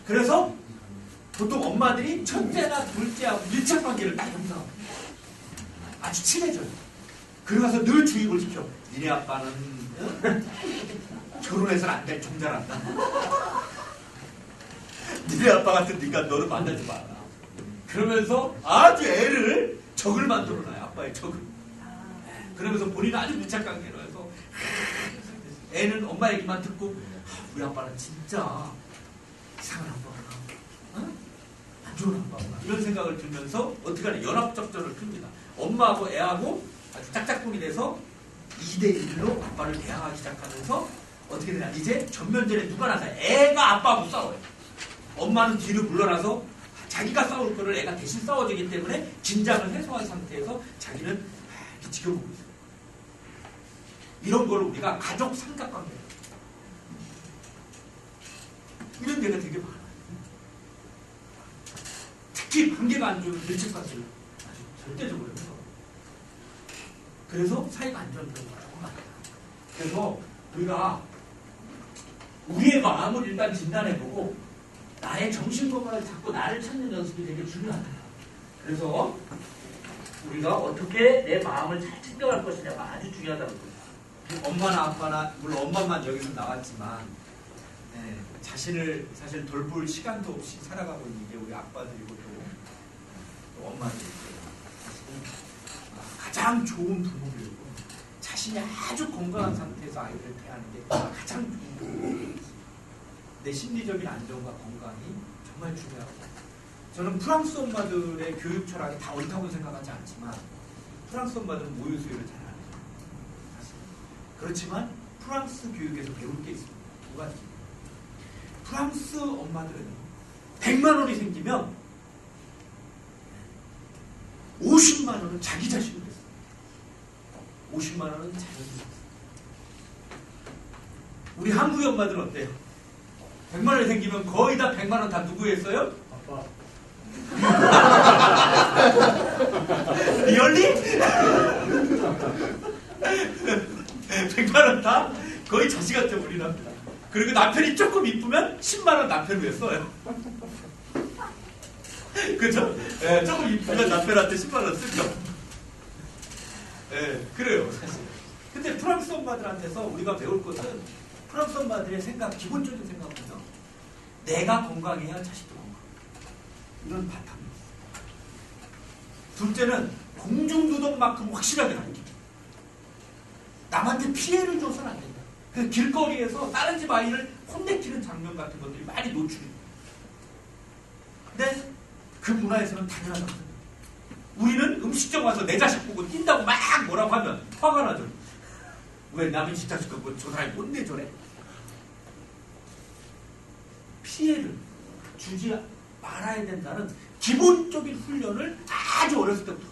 그래서 보통 엄마들이 첫째나 둘째하고 밀착 관계를 딱 형성하고 아주 친해져요. 그러면서 늘 주입을 시켜. 니네 아빠는 결혼해서는 안 될 종자란다. 니네 아빠 같은 니가 너를 만나지 마라. 그러면서 아주 애를 적을 만들어놔요. 아빠의 적을. 그러면서 본인은 아주 밀착 관계로 해서 애는 엄마 얘기만 듣고 우리 아빠는 진짜 이상한 아빠구나. 안 좋은 아빠구나. 이런 생각을 들면서 어떻게 하냐. 연합적전을 핍니다. 엄마하고 애하고 아주 짝짝꿍이 돼서 2대1로 아빠를 대항하기 시작하면서 어떻게 되냐. 이제 전면전에 누가 나서요. 애가 아빠하고 싸워요. 엄마는 뒤로 물러나서 자기가 싸울 거를 애가 대신 싸워주기 때문에 긴장을 해소한 상태에서 자기는 이렇게 지켜보고 있어요. 이런 걸 우리가 가족 삼각관계 이런 데가 되게 많아요. 특히 관계가 안 좋은 밀착관계를 아주 절대적으로 해서 그래서 사이가 안 좋은 경우가 조금 많아요. 그래서 우리가 우리의 마음을 일단 진단해보고 나의 정신건강을 잡고 나를 찾는 연습이 되게 중요하다. 그래서 우리가 어떻게 내 마음을 잘 챙겨갈 것이냐가 아주 중요하다는 거예요. 엄마나 아빠나 물론 엄마만 여기서 나왔지만 자신을 사실 돌볼 시간도 없이 살아가고 있는 게 우리 아빠들이고 또 엄마들이고 가장 좋은 부모들이고 자신이 아주 건강한 상태에서 아이를 대하는 게 가장 좋은 부모들이고 내 심리적인 안정과 건강이 정말 중요하고 저는 프랑스 엄마들의 교육 철학이 다 옳다고 생각하지 않지만 프랑스 엄마들은 모유 수유를 잘 안 해요. 사실. 그렇지만 프랑스 교육에서 배울 게 있습니다. 두 가지. 프랑스 엄마들은 100만 원이 생기면 50만 원은 자기 자신을 했어요. 50만 원은 자녀를 했어요. 우리 한국의 엄마들은 어때요? 100만 원이 생기면 거의 다 100만 원 다 누구 했어요? 아빠. 리얼리? 100만 원 다 거의 자식한테 올인합니다. 그리고 남편이 조금 이쁘면 10만 원 남편을 써요. 그죠? 예, 조금 이쁘면 남편한테 10만 원 쓰죠. 예, 그래요, 사실. 근데 프랑스 엄마들한테서 우리가 배울 것은 프랑스 엄마들의 생각, 기본적인 생각은요. 내가 건강해야 자식도 건강. 이런 바탕이 있어요. 둘째는 공중도덕만큼 확실하게 가르쳐요. 남한테 피해를 줘서는 안 된다. 그래서 길거리에서 다른 집 아이를 혼내키는 장면 같은 것들이 많이 노출이 돼요. 근데 그 문화에서는 당연하다고 생각해요. 우리는 음식점 와서 내 자식 보고 뛴다고 막 뭐라고 하면 화가 나죠. 왜 남의 집 자식 보고 저 사람이 못 내줘래? 피해를 주지 말아야 된다는 기본적인 훈련을 아주 어렸을 때부터.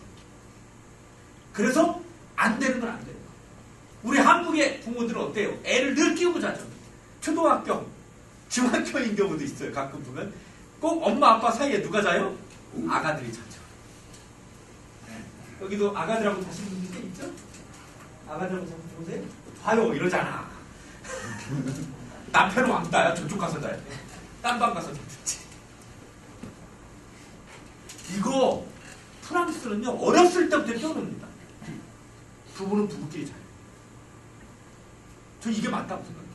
그래서 안 되는 건 안 돼요. 우리 한국의 부모들은 어때요? 애를 늘 끼우고 자죠. 초등학교, 중학교인 경우도 있어요. 가끔 보면 꼭 엄마 아빠 사이에 누가 자요? 아가들이 자죠. 네. 여기도 아가들하고 자시는 분들 있죠? 아가들하고 자고 보세요. 봐요 이러잖아. 남편은 왕따야. 저쪽 가서 자야 돼. 딴 방 가서 자든지. 이거 프랑스는요 어렸을 때부터 떼어놓습니다. 부부는 부부끼리 자요. 저 이게 맞다고 생각해요.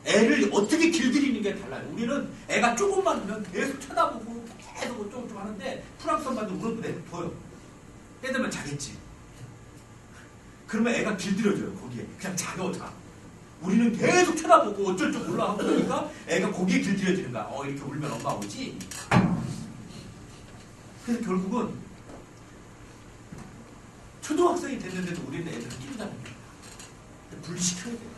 애를 어떻게 길들이는 게 달라요. 우리는 애가 조금만 오면 계속 쳐다보고 계속 어쩌고저쩌고 하는데 프랑스 엄마도 울어도 내둬요. 애들만 자겠지. 그러면 애가 길들여져요. 거기에. 그냥 자가. 우리는 계속 쳐다보고 어쩔 줄 몰라 하고 그러니까 애가 거기에 길들여지는 거야. 이렇게 울면 엄마 오지. 그래서 결국은 초등학생이 됐는데도 우리는 애들을 끼우자는 거예요. 분리시켜야 돼요.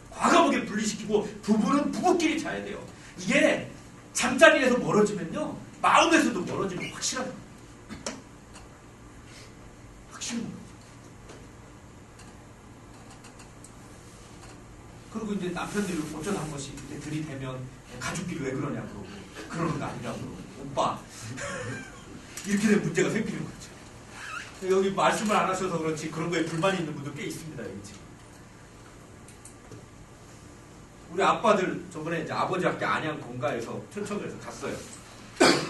과감하게 분리시키고 부부는 부부끼리 자야 돼요. 이게 잠자리에서 멀어지면요 마음에서도 멀어지면 확실하다. 확실히 멀어져. 그리고 이제 남편들이 어쩌다 한 번씩 이렇게 들이대면 가족끼리 왜 그러냐 그러고 그러는 거 아니라 그러고 오빠 이렇게 된 문제가 생기는 거죠. 여기 말씀을 안 하셔서 그렇지 그런 거에 불만이 있는 분들 꽤 있습니다. 여기 지금. 우리 아빠들 저번에 이제 아버지 학교 안양 본가에서 초청을 해서 갔어요.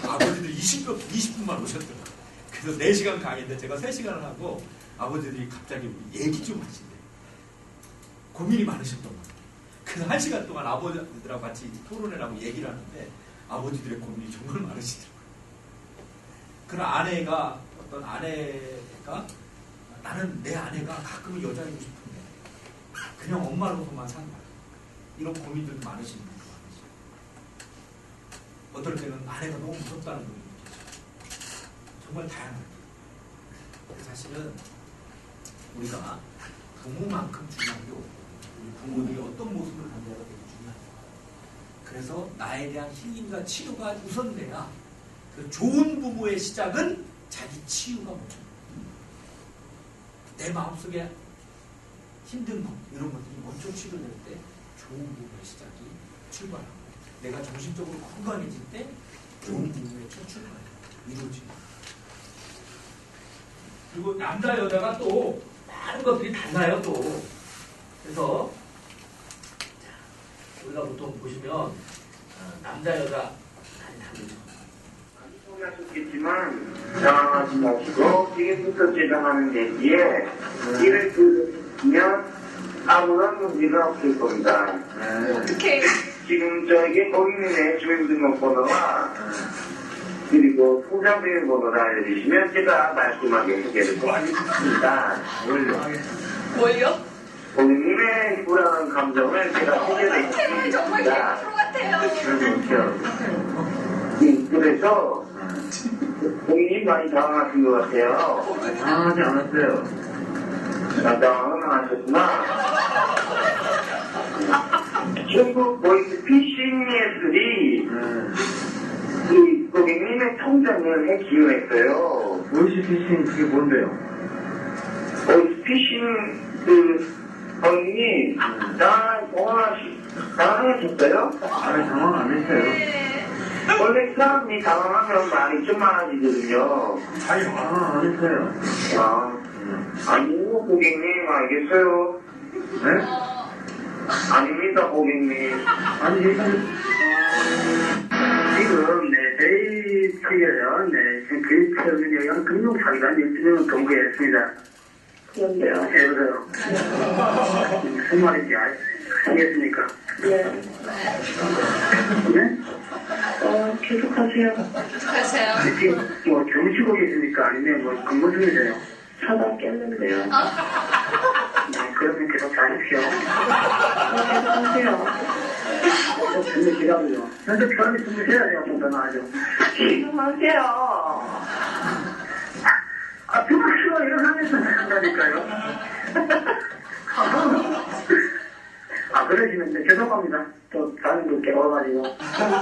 아버지들 20분만 오셨더라고요. 그래서 4시간 강의인데 제가 3시간을 하고 아버지들이 갑자기 얘기 좀 하신대. 고민이 많으셨던 거예요. 그래서 1시간 동안 아버지들하고 같이 토론을 하고 얘기를 하는데 아버지들의 고민이 정말 많으시더라고요. 그런 아내가 어떤 아내가 나는 내 아내가 가끔은 여자이고 싶은데 그냥 엄마로서만 산다. 이런 고민들도 많으신 분들 많으시죠. 어떨 때는 아내가 너무 무섭다는 분이 계시죠. 정말 다양합니다. 사실은 우리가 부모만큼 중요한 게 없고 우리 부모들이 어떤 모습을 갖느냐가 되게 중요합니다. 그래서 나에 대한 힐링과 치유가 우선돼야 그 좋은 부모의 시작은 자기 치유가 먼저. 내 마음속에 힘든 것 이런 것들이 먼저 치료될 때 좋은 부모의 시작이 출발하고 내가 정신적으로 건강해질 때 좋은 부모의 첫 출발이 이루어집니다. 그리고 남자 여자가 또 많은 것들이 달라요 또. 그래서 자, 우리가 보통 보시면 남자 여자 많이 다르죠. 하셨겠지만 당황하지 마시고 지금부터 제가 하는 얘기에 이를 들으면 아무런 문제가 없을 겁니다. 어떻게? 지금 저에게 고객님의 주민등록번호와 그리고 통장 비밀번호를 알려주시면 제가 말씀하게 해드리도록 하겠습니다. 뭘요? 고객님의 불안한 감정을 제가 어떡해, 정말 해결해드리겠습니다. 개프로 같아요. 그래서 고객님 많이 당황하신 것 같아요. 당황하지 않았어요. 당황은 안 하셨구나. 중국 보이스 피싱 예술이 이 고객님의 통장을 해기용했어요. 보이스 피싱 그게 뭔데요? 보이스 피싱 고객님 당황하셨어요? 아니 당황 안 했어요. 네. 원래 사람이 당황하면 말이 좀 많아지거든요. 아니 당황 안 했어요. 아니요 고객님 알겠어요. 네? 아닙니다 고객님. 아니 지금 데이트예요. 데이트에 의한 금융사기가 일주일은 동거했습니다. 그런데요? 해보세요. 무슨 말인지 알겠습니까? 네. 네? 계속하세요. 하세요. 지금 뭐 주무시고 계십니까? 아니면 뭐 근무 중이세요? 자다 깼는데요. 네, 그러면 계속 자십시오. 계속하세요. 주무시라고요. 현재 편히 주무셔야 돼요. 전화하죠. 계속하세요. 주무시고 일어나면서 한다니까요. 그러시면 이제 죄송합니다. 또 다른 분 깨워가지고.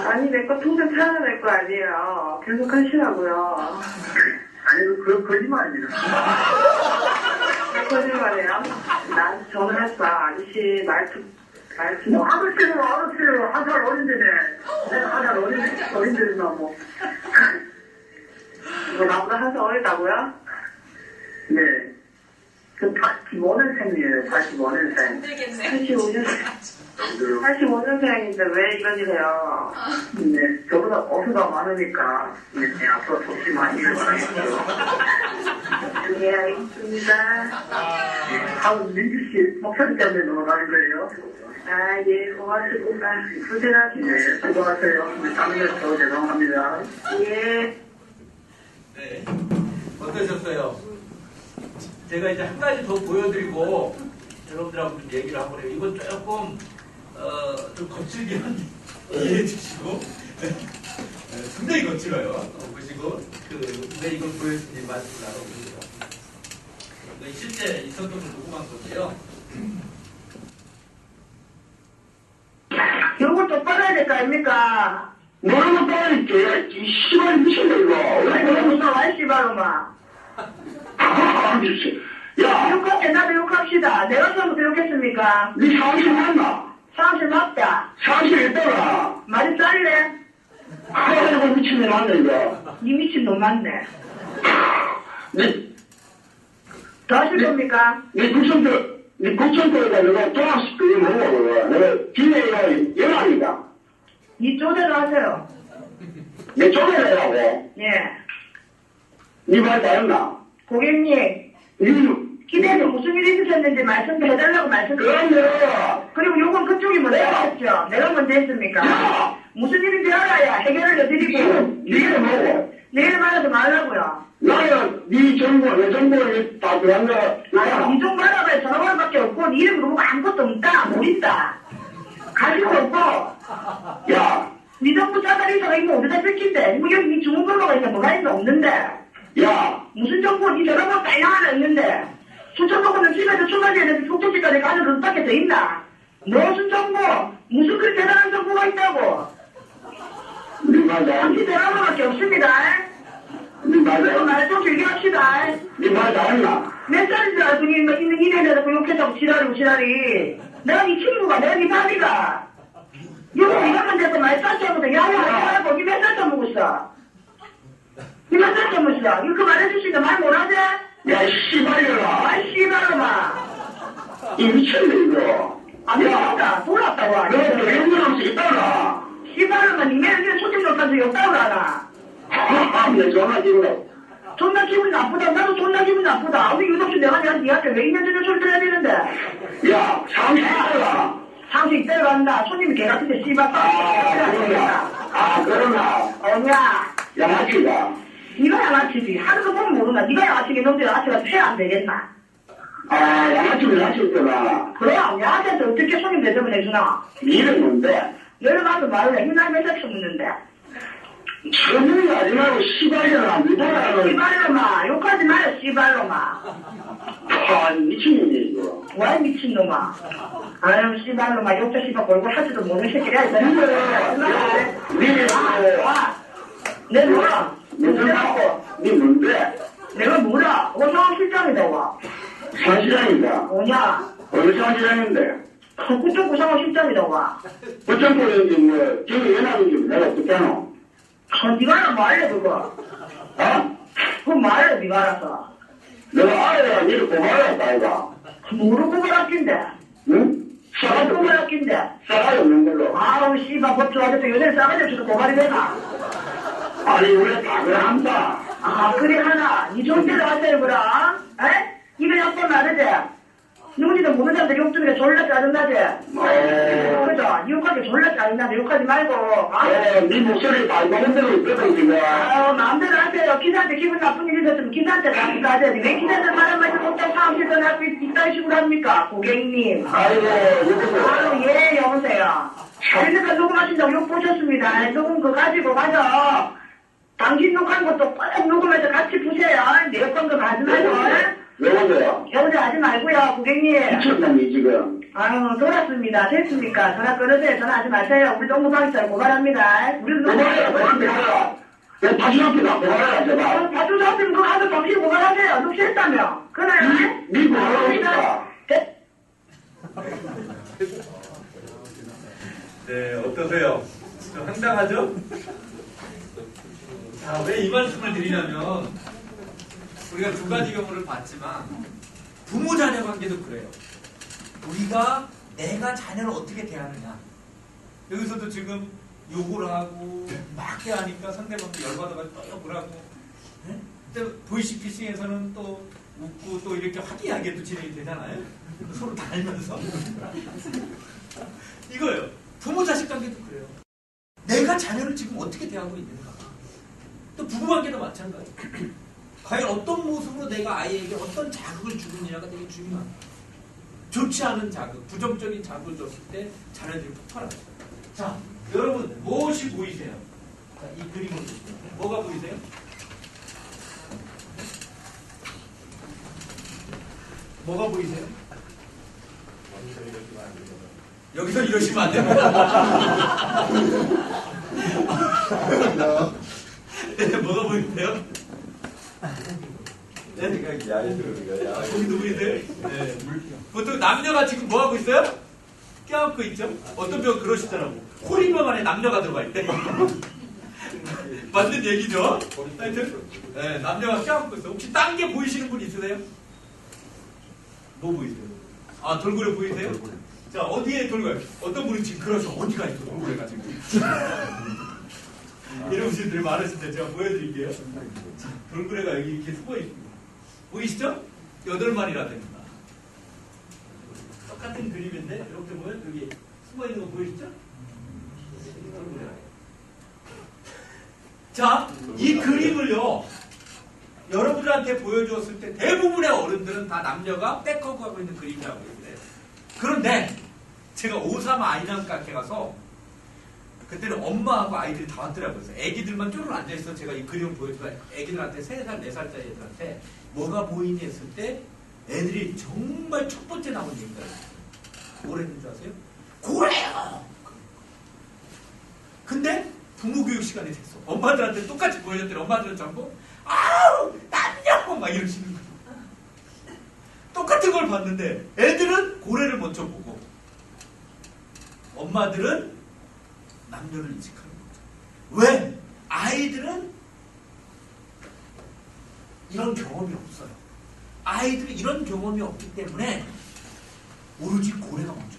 아니, 내 거 통장 찾아낼 거 아니에요. 계속 하시라고요. 아니, 그건 거짓말입니다. 거짓말이에요? 난 전화했어. 아저씨 말투. 뭐, 알았어요. 한 살 어린데네. 내가 한 살 어린데나 뭐. 뭐, 나보다 한 살 어리다고요? 네. 그 85년생이에요. 85년생. 힘들겠네. 85년생인데 왜 이런 일해요? 네, 저보다 어수가 많으니까 네, 앞으로 혹시 많이 일 바라겠죠. 네, 알겠습니다. 민주씨 목소리 때문에 넘어가는 거예요? 예, 고맙습니다. 고생하세요. 네, 수고하세요. 잠들어서 죄송합니다. 예. 네. 어떠셨어요? 제가 이제 한 가지 더 보여드리고 여러분들하고 좀 얘기를 한번 해요. 이건 조금 좀 거칠긴 한데 이해해 주시고 굉장히 거칠어요. 보시고 왜 이걸 보여주는지 말씀을 나눠보세요. 실제 있었던 걸 녹음한 건데요. 요거 또 빨아야 될 거 아닙니까? 뭐라고 빨아야지? 이 씨발 미친다 이거. 왜 무슨 와이씨발로마. 야, 욕할게. 나도 욕합시다. 내가 처음부터 욕했습니까? 네 상식 맞나? 사실 맞다. 사실 있더라. 말이 잘래? 그래가지고 미친놈 맞네, 이거. 이 미친놈 맞네. 네, 더 하실 겁니까? 네 구청도에다 내가 통화식 그게 뭐고, 내가 기회가 영화입니다. 이 쪼대로 하세요. 내 쪼개를 해라고. 예. 네 말 다 했나? 고객님, 기대에서 무슨 일이 있으셨는지 말씀해달라고 말씀드렸어요. 그러면, 그리고 요건 그쪽이 먼저 했죠. 내가 먼저 했습니까? 야! 무슨 일인지 알아야 해결을 해드리고, 니가 뭐고? 내일 말하지 말라고요. 나는 네 정보, 내 정보를 다 들어간다. 나야. 이 정도 알아봐야 전화번호밖에 없고, 네 이름 물어보고 아무것도 없다. 모른다. 가지고 없고, 야, 네 정부 짜다리서가 이거 어디다 쓸긴데? 뭐 여기 네 주문번호가 있는데 뭐가 있는데 없는데? 야, 무슨 정보, 네 전화번호 빨리 하나 있는데? 수천번호는 집에서 출발지에서 속도지까지 가는 루트밖에 더 있나? 무슨 정보? 무슨 그리 대단한 정보가 있다고? 네말 당신 다 전화번호밖에 없습니다. 네말 그래서 다 말 좀 길게 합시다. 네말 다 했나? 몇 살인 줄 알고 있는 이래내서 욕해서 지랄이. 내가 네 친구가, 내가 네 바비가. 이거 이러면 돼서 말 쌌지 하면서 야야 하지 말고 니 몇 살 때 먹었어? 니 몇 살 때 먹었어? 이거 그 말해주시는데 말 못하지? 야, 씨발려라. 아이 씨발로마. 이 미쳤네, 이거. 안 미쳤다. 돌았다고. 너 외국인하면서 있다가. 씨발로마 니 매일 소팅 못한 적이 없다고 하나. 내 전화 지금. 존나 기분 나쁘다. 나도 존나 기분 나쁘다. 우리 유독수 내가 니한테 왜 2년 전에 소리 들어야 되는데. 야, 상식 있더라. 상수 이때로 간다. 손님이 개 같은데 씨발. 그러나. 어냐. 양아치가. 니가 양아치지. 하는 거 보면 모르나. 니가 양아치게 너도 양아치가 해안 되겠나. 양아치는 양아치구나. 그럼 양아치한테 어떻게 손님 대접을 해주나. 이름 뭔데? 내려가서 말을 해. 힘날 몇 살씩 묻는데. 처음에 하지 말고 씨발려라. 니보라는. 씨발로마. 욕하지 마요 씨발로마. 미친놈이 이거. 와 미친놈아. 아유 씨발로마. 욕자 씨발 골골 하지도 모르는 새끼야. 와. 내 뭐야? 니 뭔데? 내가 뭐야? 오상황 실장이다 와. 사실상이다. 뭐냐? 어느 사실상인데? 그쪽 오상황 실장이다 와. 어쩌고인지 뭐, 저기 연합인지 내가 어떻게하노? 니가 알아 말래 그거. 그거 말래 니가 알아서. 내가 알아야 니를 고발했다, 아이가. 모르고 말았긴데. 응? 모르고 말았긴데. 싸가지 없는 걸로. 아우 씨발 법 좋아져서 요새 싸가지 없어서 고발이 되나? 아니, 우리 답을 한다. 그래 하나. 니 좋은 데로 하세요 그럼. 에? 이거 약간 말하지? 누군지도 모르는 사람들 욕 들으면 졸라 짜증나지? 그죠? 욕하기 졸라 짜증나지? 욕하지 말고. 네 목소리 발광한 대로 있거든, 지금. 마음대로 하세요. 기사한테 기분 나쁜 일이 있었으면 기사한테 나쁘다 하셔야지. 왜 기사한테 말한 말씀 못하고 사무실 전화할 수 이딴 식으로 합니까? 고객님. 아이고, 예, 여보세요. 그러니까 녹음하신다고 욕 보셨습니다. 녹음 그거 가지고 가서 당신 녹음한 것도 꼭 녹음해서 같이 보세요. 내 욕한 거 가지 말고. 여보세요. 여보세요 하지 말고요, 고객님. 미쳤나니, 지금. 아유, 돌았습니다. 됐습니까? 전화 끊으세요. 전화하지 마세요. 우리 농구방에서 고발합니다. 우리도 고발해라. 내 다시 앞에다 고발해라, 제발. 다주사 앞에 그거 가서 정신 고발하세요. 녹취했다며. 그나요? 니 뭐라고 했다? 네, 어떠세요? 좀 황당하죠? 자, 왜 이 말씀을 드리냐면 우리가 두 가지 경우를 봤지만 부모 자녀 관계도 그래요. 우리가 내가 자녀를 어떻게 대하느냐. 여기서도 지금 욕을 하고 막 대하니까 상대방도 열받아가지고 또 욕을 하고, 네? 근데 보이시피싱에서는 또 웃고 또 이렇게 화기애애하게도 진행이 되잖아요. 서로 다 알면서. 이거예요. 부모 자식 관계도 그래요. 내가 자녀를 지금 어떻게 대하고 있는가. 또 부부 관계도 마찬가지예요. 과연 어떤 모습으로 내가 아이에게 어떤 자극을 주느냐가 되게 중요합니다. 좋지 않은 자극, 부정적인 자극을 줬을 때 자녀들이 폭발하죠. 자, 여러분 무엇이 보이세요? 자, 이 그림을 보시면 뭐가 보이세요? 뭐가 보이세요? 여기서 이러시면 안 됩니다. 네, 뭐가 보이세요? 거기도 보이세요? 네. 보통 남녀가 지금 뭐 하고 있어요? 껴안고 있죠? 어떤 병은 그러시더라고. 홀인원 안에 남녀가 들어가 있대. 맞는 얘기죠? 하여튼, 네, 남녀가 껴안고 있어. 혹시 딴 게 보이시는 분 있으세요? 뭐 보이세요? 아, 돌고래 보이세요? 자, 어디에 돌고래? 어떤 분이 지금 그러죠? 어디가 있어, 돌고래가 지금. 이런 분들이 많으신데 제가 보여드릴게요. 자, 돌고래가 여기 이렇게 숨어 있습니다. 보이시죠? 8마리나 됩니다. 똑같은 그림인데 이렇게 보면 여기 숨어 있는 거 보이시죠? 돌고래. 자, 이 그림을요, 여러분들한테 보여주었을 때 대부분의 어른들은 다 남녀가 백허그하고 있는 그림이라고 했어요. 그런데 제가 오사마 아이남 카페 가서 그때는 엄마하고 아이들이 다 왔더라고요. 그래서 애기들만 쪼르르 앉아있어. 제가 이 그림을 보여주고 애기들한테 3살, 4살짜리 애들한테 뭐가 보이니 했을 때 애들이 정말 첫 번째 나온 얘기가 뭐랬는 줄 아세요? 고래요! 근데 부모 교육 시간이 됐어. 엄마들한테 똑같이 보여줬더니 엄마들은 전부 아우 남녀 막 이러시는 거예요. 똑같은 걸 봤는데 애들은 고래를 먼저 보고 엄마들은 남녀를 인식하는 거죠. 왜? 아이들은 이런 경험이 없어요. 아이들은 이런 경험이 없기 때문에 오로지 고래가 먼저.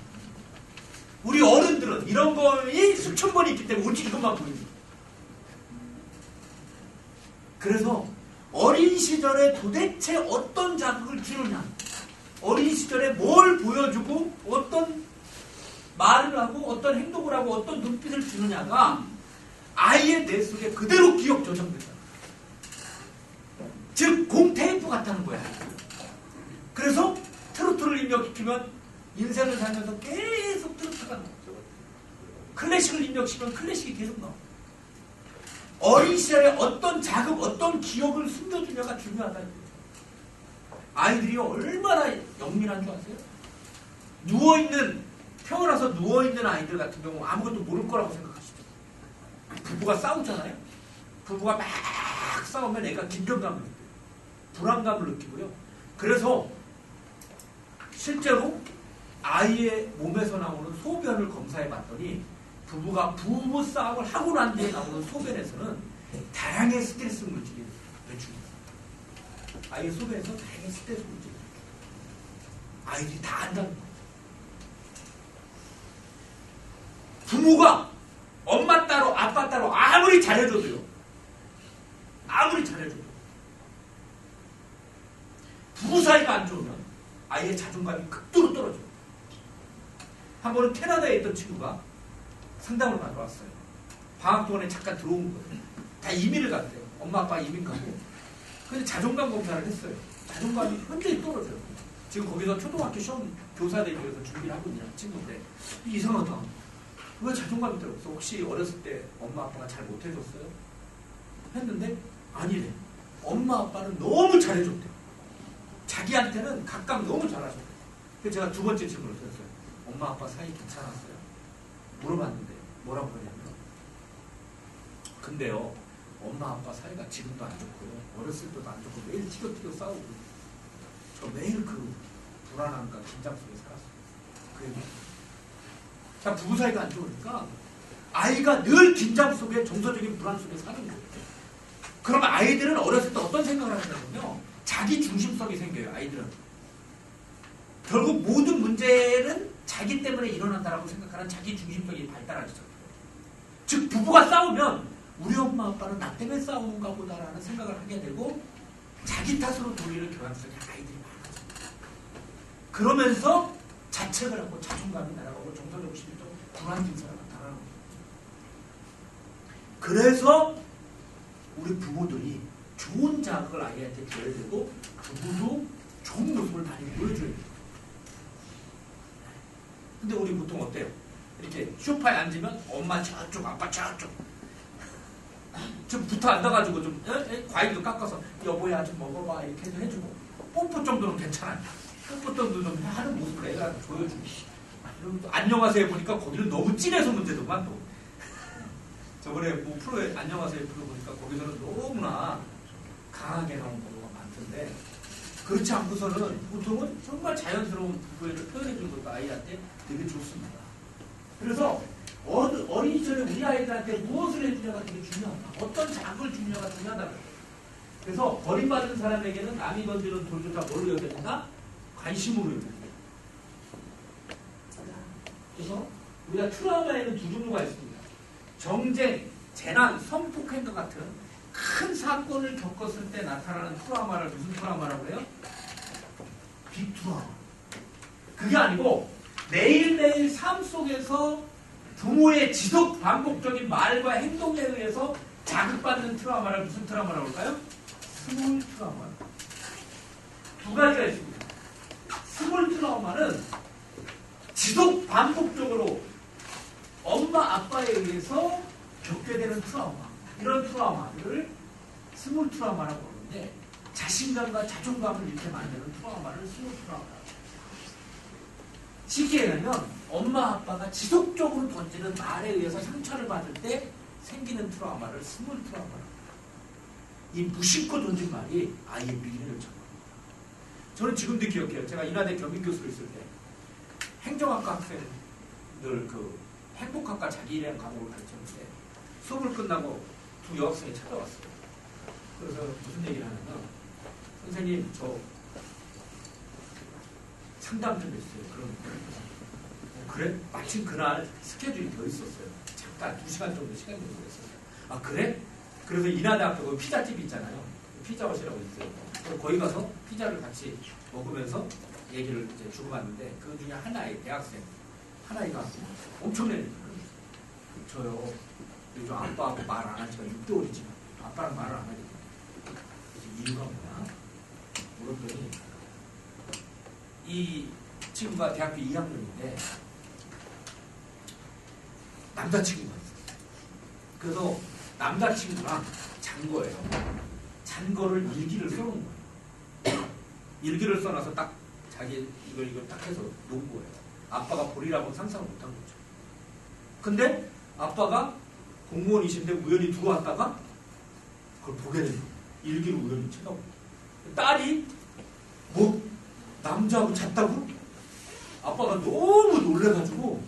우리 어른들은 이런 거이 수천 번이 있기 때문에 오로지 이것만 보입니다. 그래서 어린 시절에 도대체 어떤 자극을 주느냐, 어린 시절에 뭘 보여주고 어떤 말을 하고 어떤 행동을 하고 어떤 눈빛을 주느냐가 아이의 뇌 속에 그대로 기억 저장된다. 즉 공테이프 같다는 거야. 그래서 트로트를 입력시키면 인생을 살면서 계속 트로트가 나오죠. 클래식을 입력시키면 클래식이 계속 나와. 어린 시절에 어떤 자극, 어떤 기억을 숨겨주냐가 중요하다. 아이들이 얼마나 영민한 줄 아세요? 태어나서 누워있는 아이들 같은 경우 아무것도 모를 거라고 생각하시죠. 부부가 싸우잖아요. 부부가 막 싸우면 애가 긴장감을 느껴요. 불안감을 느끼고요. 그래서 실제로 아이의 몸에서 나오는 소변을 검사해 봤더니 부부가 부부 싸움을 하고 난 뒤에 나오는 소변에서는 다양한 스트레스 물질이 배출됩니다. 아이의 소변에서 다양한 스트레스 물질이 배출됩니다. 아이들이 다 안다는 거예요. 부모가 엄마 따로 아빠 따로 아무리 잘해줘도요. 부부 사이가 안 좋으면 아이의 자존감이 극도로 떨어져요. 한 번은 캐나다에 있던 친구가 상담을 받으러 왔어요. 방학 동안에 잠깐 들어온 거예요. 다 이민을 갔대요. 엄마 아빠 이민 가고. 근데 자존감 검사를 했어요. 자존감이 현저히 떨어져요. 지금 거기서 초등학교 시험 교사 되기 위해서 준비를 하고 있는 친구인데 이상하다. 왜 자존감이 떨어졌어? 혹시 어렸을 때 엄마 아빠가 잘 못해줬어요? 했는데 아니래. 엄마 아빠는 너무 잘해줬대요. 자기한테는 각각 너무 잘하셨대요. 그래서 제가 2번째 질문을 드렸어요. 엄마 아빠 사이 괜찮았어요? 물어봤는데 뭐라고 그러냐면 근데요 엄마 아빠 사이가 지금도 안 좋고요. 어렸을 때도 안 좋고 매일 티격태격 싸우고 저 매일 그 불안함과 긴장 속에 살았어요. 그 얘기. 자, 부부 사이가 안 좋으니까 아이가 늘 긴장 속에 정서적인 불안 속에 사는 거예요. 그러면 아이들은 어렸을 때 어떤 생각을 하냐면요. 자기 중심성이 생겨요. 아이들은. 결국 모든 문제는 자기 때문에 일어난다라고 생각하는 자기 중심성이 발달하죠. 즉 부부가 싸우면 우리 엄마 아빠는 나 때문에 싸우는가 보다라는 생각을 하게 되고 자기 탓으로 돌리는 경향성이 아이들이 많아집니다. 그러면서 자책을 하고 자존감이 날아가고 정서적 심리적 불안 증세가 나타나는 거죠. 그래서 우리 부모들이 좋은 자극을 아이한테 줘야 되고 부부도 좋은 모습을 많이 보여줘야 돼요. 근데 우리 보통 어때요? 이렇게 소파에 앉으면 엄마 저쪽 아빠 저쪽 좀 붙어 앉아가지고 좀 과일도 깎아서 여보야 좀 먹어봐 이렇게 해주고 뽀뽀 정도는 괜찮아요. 뽀뽀 정도 좀 하는 모습을 애가 보여주고 안녕하세요 보니까 거기는 너무 진해서 문제더만 또 저번에 뭐 프로에 안녕하세요 프로 보니까 거기서는 너무나 강하게 나온 경우가 많던데 그렇지 않고서는 보통은 정말 자연스러운 부부애를 표현해 주는 것도 아이한테 되게 좋습니다. 그래서 어린 시절에 우리 아이들한테 무엇을 해주냐가 되게 중요하다. 어떤 자극을 주냐가 중요하다. 그래서 버림받은 사람에게는 남이 던지는 돌조차 뭘로 여겨야 된다? 관심으로 여겨야 된다. 그래서 우리가 트라우마에는 두 종류가 있습니다. 정쟁, 재난, 성폭행과 같은 큰 사건을 겪었을 때 나타나는 트라우마를 무슨 트라우마라고 해요? 빅트라우마. 그게 아니고 매일매일 삶 속에서 부모의 지속 반복적인 말과 행동에 의해서 자극받는 트라우마를 무슨 트라우마라고 할까요? 스몰 트라우마. 두 가지가 있습니다. 스몰 트라우마는 지속 반복적으로 엄마 아빠에 의해서 겪게 되는 트라우마. 이런 트라우마를 스몰 트라우마라고 하는데 자신감과 자존감을 잃게 만드는 트라우마를 스몰 트라우마라고 합니다. 쉽게 얘기하면 엄마 아빠가 지속적으로 던지는 말에 의해서 상처를 받을 때 생기는 트라우마를 스몰 트라우마라고 합니다. 이 무심코 던진 말이 아이의 미래를 정합니다. 저는 지금도 기억해요. 제가 인하대 겸임교수로 있을 때 행정학과 학생들 그 행복학과 자기일이라는 과목을 가르쳤는데 수업을 끝나고 두 여학생이 찾아왔어요. 그래서 무슨 얘기를 하냐면 선생님 저 상담 좀 했어요. 그럼 그래? 마침 그날 스케줄이 더 있었어요. 잠깐 2시간 정도 시간이 더 있었어요. 아 그래? 그래서 인하대학교 피자집이 있잖아요. 피자헛이라고 있어요. 그래서 거기 가서 피자를 같이 먹으면서 얘기를 이제 주고받는데 그 중에 하나의 대학생 하나이가 엄청나게 저요 요즘 아빠하고 말 안 한 지가 6개월이지만 아빠랑 말을 안 하게 돼요. 이유가 뭐냐? 물었더니 이 친구가 대학교 2학년인데 남자친구가 있었어요. 그래서 남자친구랑 잔 거예요. 잔 거를 일기를 써놓은 거예요. 일기를 써놔서 딱 자기 이걸 딱 해서 놓은 거예요. 아빠가 보리라고 상상을 못한 거죠. 근데 아빠가 공무원이신데 우연히 들어왔다가 그걸 보게 된 거예요. 일기를 우연히 쳐다보고. 딸이 뭐 남자하고 잤다고? 아빠가 너무 놀래가지고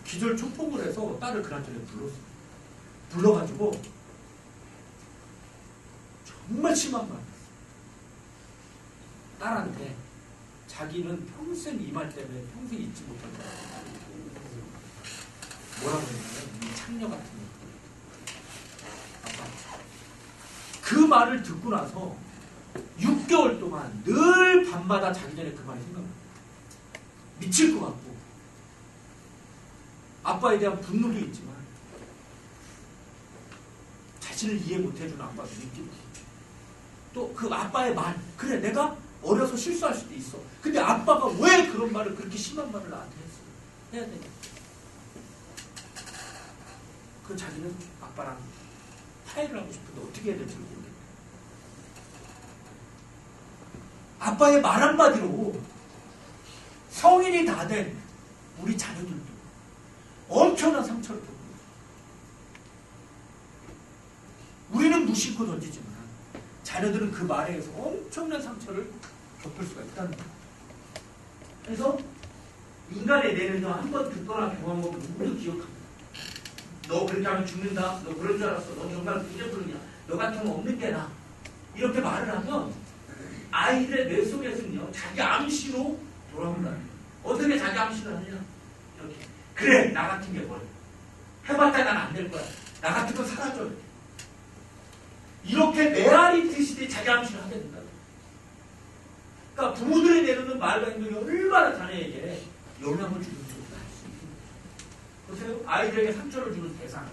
기절 초폭을 해서 딸을 그날저녁 불렀어요. 불러가지고 정말 심한 말 했어요. 딸한테 자기는 평생 이 말 때문에 평생 잊지 못할 거야. 뭐라고 했냐면 이 창녀 같은 거. 아빠. 그 말을 듣고 나서 6개월 동안 늘 밤마다 자기 전에 그 말이 생각나요. 미칠 것 같고 아빠에 대한 분노도 있지만 자신을 이해 못해주는 아빠도 느끼고 또 그 아빠의 말 그래 내가 어려서 실수할 수도 있어. 근데 아빠가 왜 그런 말을 그렇게 심한 말을 나한테 했어? 해야 되냐? 그 자기는 아빠랑 타협을 하고 싶은데 어떻게 해야 될지 모르겠네. 아빠의 말 한마디로 성인이 다 된 우리 자녀들도 엄청난 상처를 받고 있어요. 우리는 무심코 던지지만 자녀들은 그 말에 의해서 엄청난 상처를 겪을 수가 있다는 거예요. 그래서 인간의 뇌는요 한번 듣거나 경험하면 누구도 기억합니다. 너 그렇게 하면 죽는다. 너 그럴 줄 알았어. 너 정말 부재부르냐. 너 같으면 없는 게나. 이렇게 말을 하면 아이들의 뇌 속에서는요 자기 암시로 돌아온다는 거예요. 어떻게 자기 암시를 하느냐. 이렇게 그래 나 같은 게 뭘 해봤자 난 안 될 거야. 나 같은 건 사라져. 이렇게 메아리 트시대 자기 암시를 하게 된다. 그러니까 부모들이 내놓는 말과 행동이 얼마나 자녀에게 영향을 주는지 알 수 있습니다. 보세요. 아이들에게 상처를 주는 대상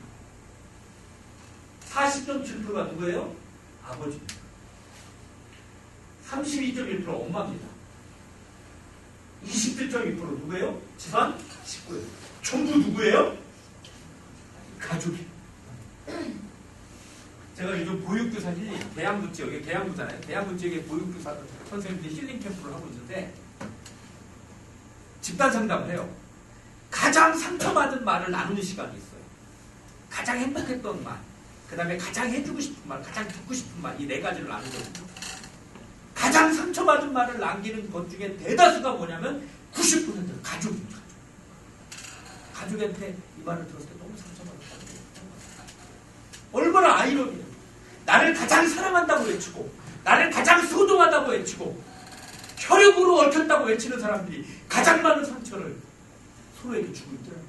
40.7%가 누구예요? 아버지입니다. 32.1% 엄마입니다. 27.2% 누구예요? 집안 식구예요. 전부 누구예요? 가족이에요. 제가 요즘 보육교사들이 계양구 지역에 계양구잖아요. 계양구 지역에 보육교사 선생님들이 힐링 캠프를 하고 있는데 집단 상담을 해요. 가장 상처받은 말을 나누는 시간이 있어요. 가장 행복했던 말, 그 다음에 가장 해주고 싶은 말, 가장 듣고 싶은 말, 이 네 가지를 나누거든요. 가장 상처받은 말을 남기는 것 중에 대다수가 뭐냐면 90%는 가족입니다. 가족한테 이 말을 들었을 때 너무 상처받았다고. 얼마나 아이러니해요. 나를 가장 사랑한다고 외치고 나를 가장 소중하다고 외치고 혈육으로 얽혔다고 외치는 사람들이 가장 많은 상처를 서로에게 주고 있더라고요.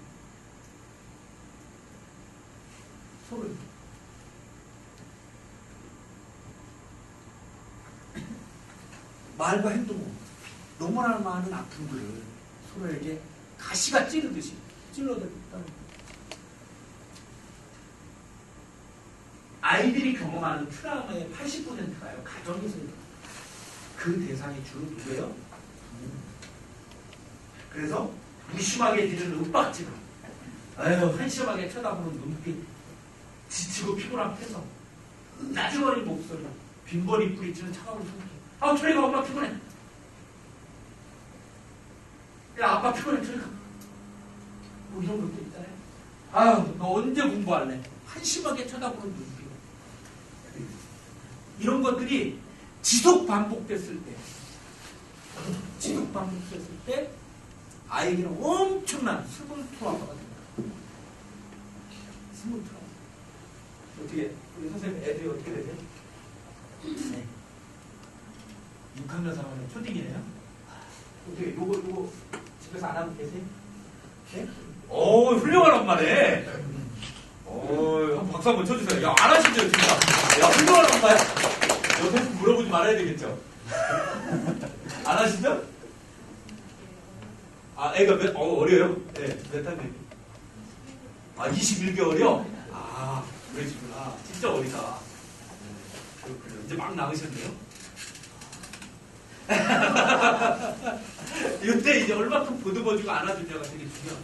서로에게. 말과 행동으로 너무나 많은 아픔들을 서로에게 가시가 찌르듯이 찔러대고 있다는 거예요. 아이들이 경험하는 트라우마의 80%가요. 가정에서 일어나요. 그 대상이 주로 누구예요? 그래서 무심하게 드리는 윽박지를 한심하게 쳐다보는 눈빛, 지치고 피곤한 표정, 나중어린 목소리, 빈번히 뿌리치는 차가운 손길. 저리 가, 엄마 피곤해. 야, 아빠 피곤해, 저리 가. 뭐 이런 것도 있잖아요. 너 언제 공부할래? 한심하게 쳐다보는 눈빛. 이런 것들이 지속 반복됐을 때 아이에게는 엄청난 스물 트라우마가 됩니다. 스물 트라우마. 어떻게 우리 선생님 애들이 어떻게 되세요? 네. 6학년 3학년 초딩이네요. 어떻게 요거 집에서 안 하고 계세요? 네? 훌륭한 엄마네. 한번 박수 한번 쳐주세요. 야, 안 하시죠, 진짜. 야, 훌륭한 엄마야. 여태 물어보지 말아야 되겠죠? 안 하시죠? 애가 어려요? 네, 몇 학년이? 21개월이요? 그러시구나. 진짜 어리다. 그렇군요. 이제 막 나으셨네요? 이때 이제 얼마큼 보듬어주고 안아주냐가 되게 중요해요.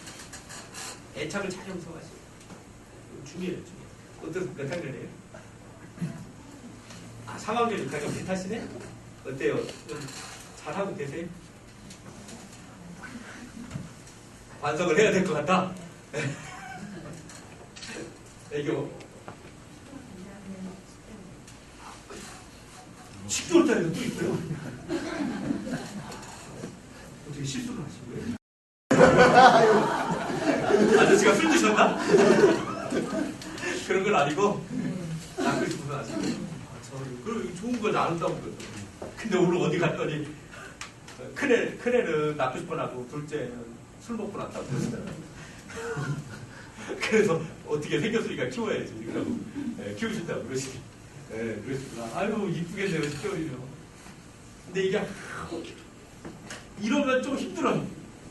애착을 잘 형성하시고. 중요해요. 어떤 몇 학년이에요? 3학년 6학년 비슷하시네? 어때요? 좀 잘하고 계세요? 반성을 해야 될 것 같다? 애교 10개월짜리가 또 있어요? 어떻게 실수를 하신 거예요? 아저씨가 술 드셨나? 그런 건 아니고 낳고 싶은 건 아시고 그럼 좋은 거지 아름다운 거죠. 근데 오늘 어디 갔더니 큰애는 낳고 싶어 하고 둘째는 술 먹고 낳았다고 그러시더라고요. 그래서 어떻게 생겼으니까 키워야지 그러고 키우신다고 그러시더라고요. 그러시구나. 아이고 이쁘겠네요 10개월이면. 근데 이게 이러면 좀 힘들어요.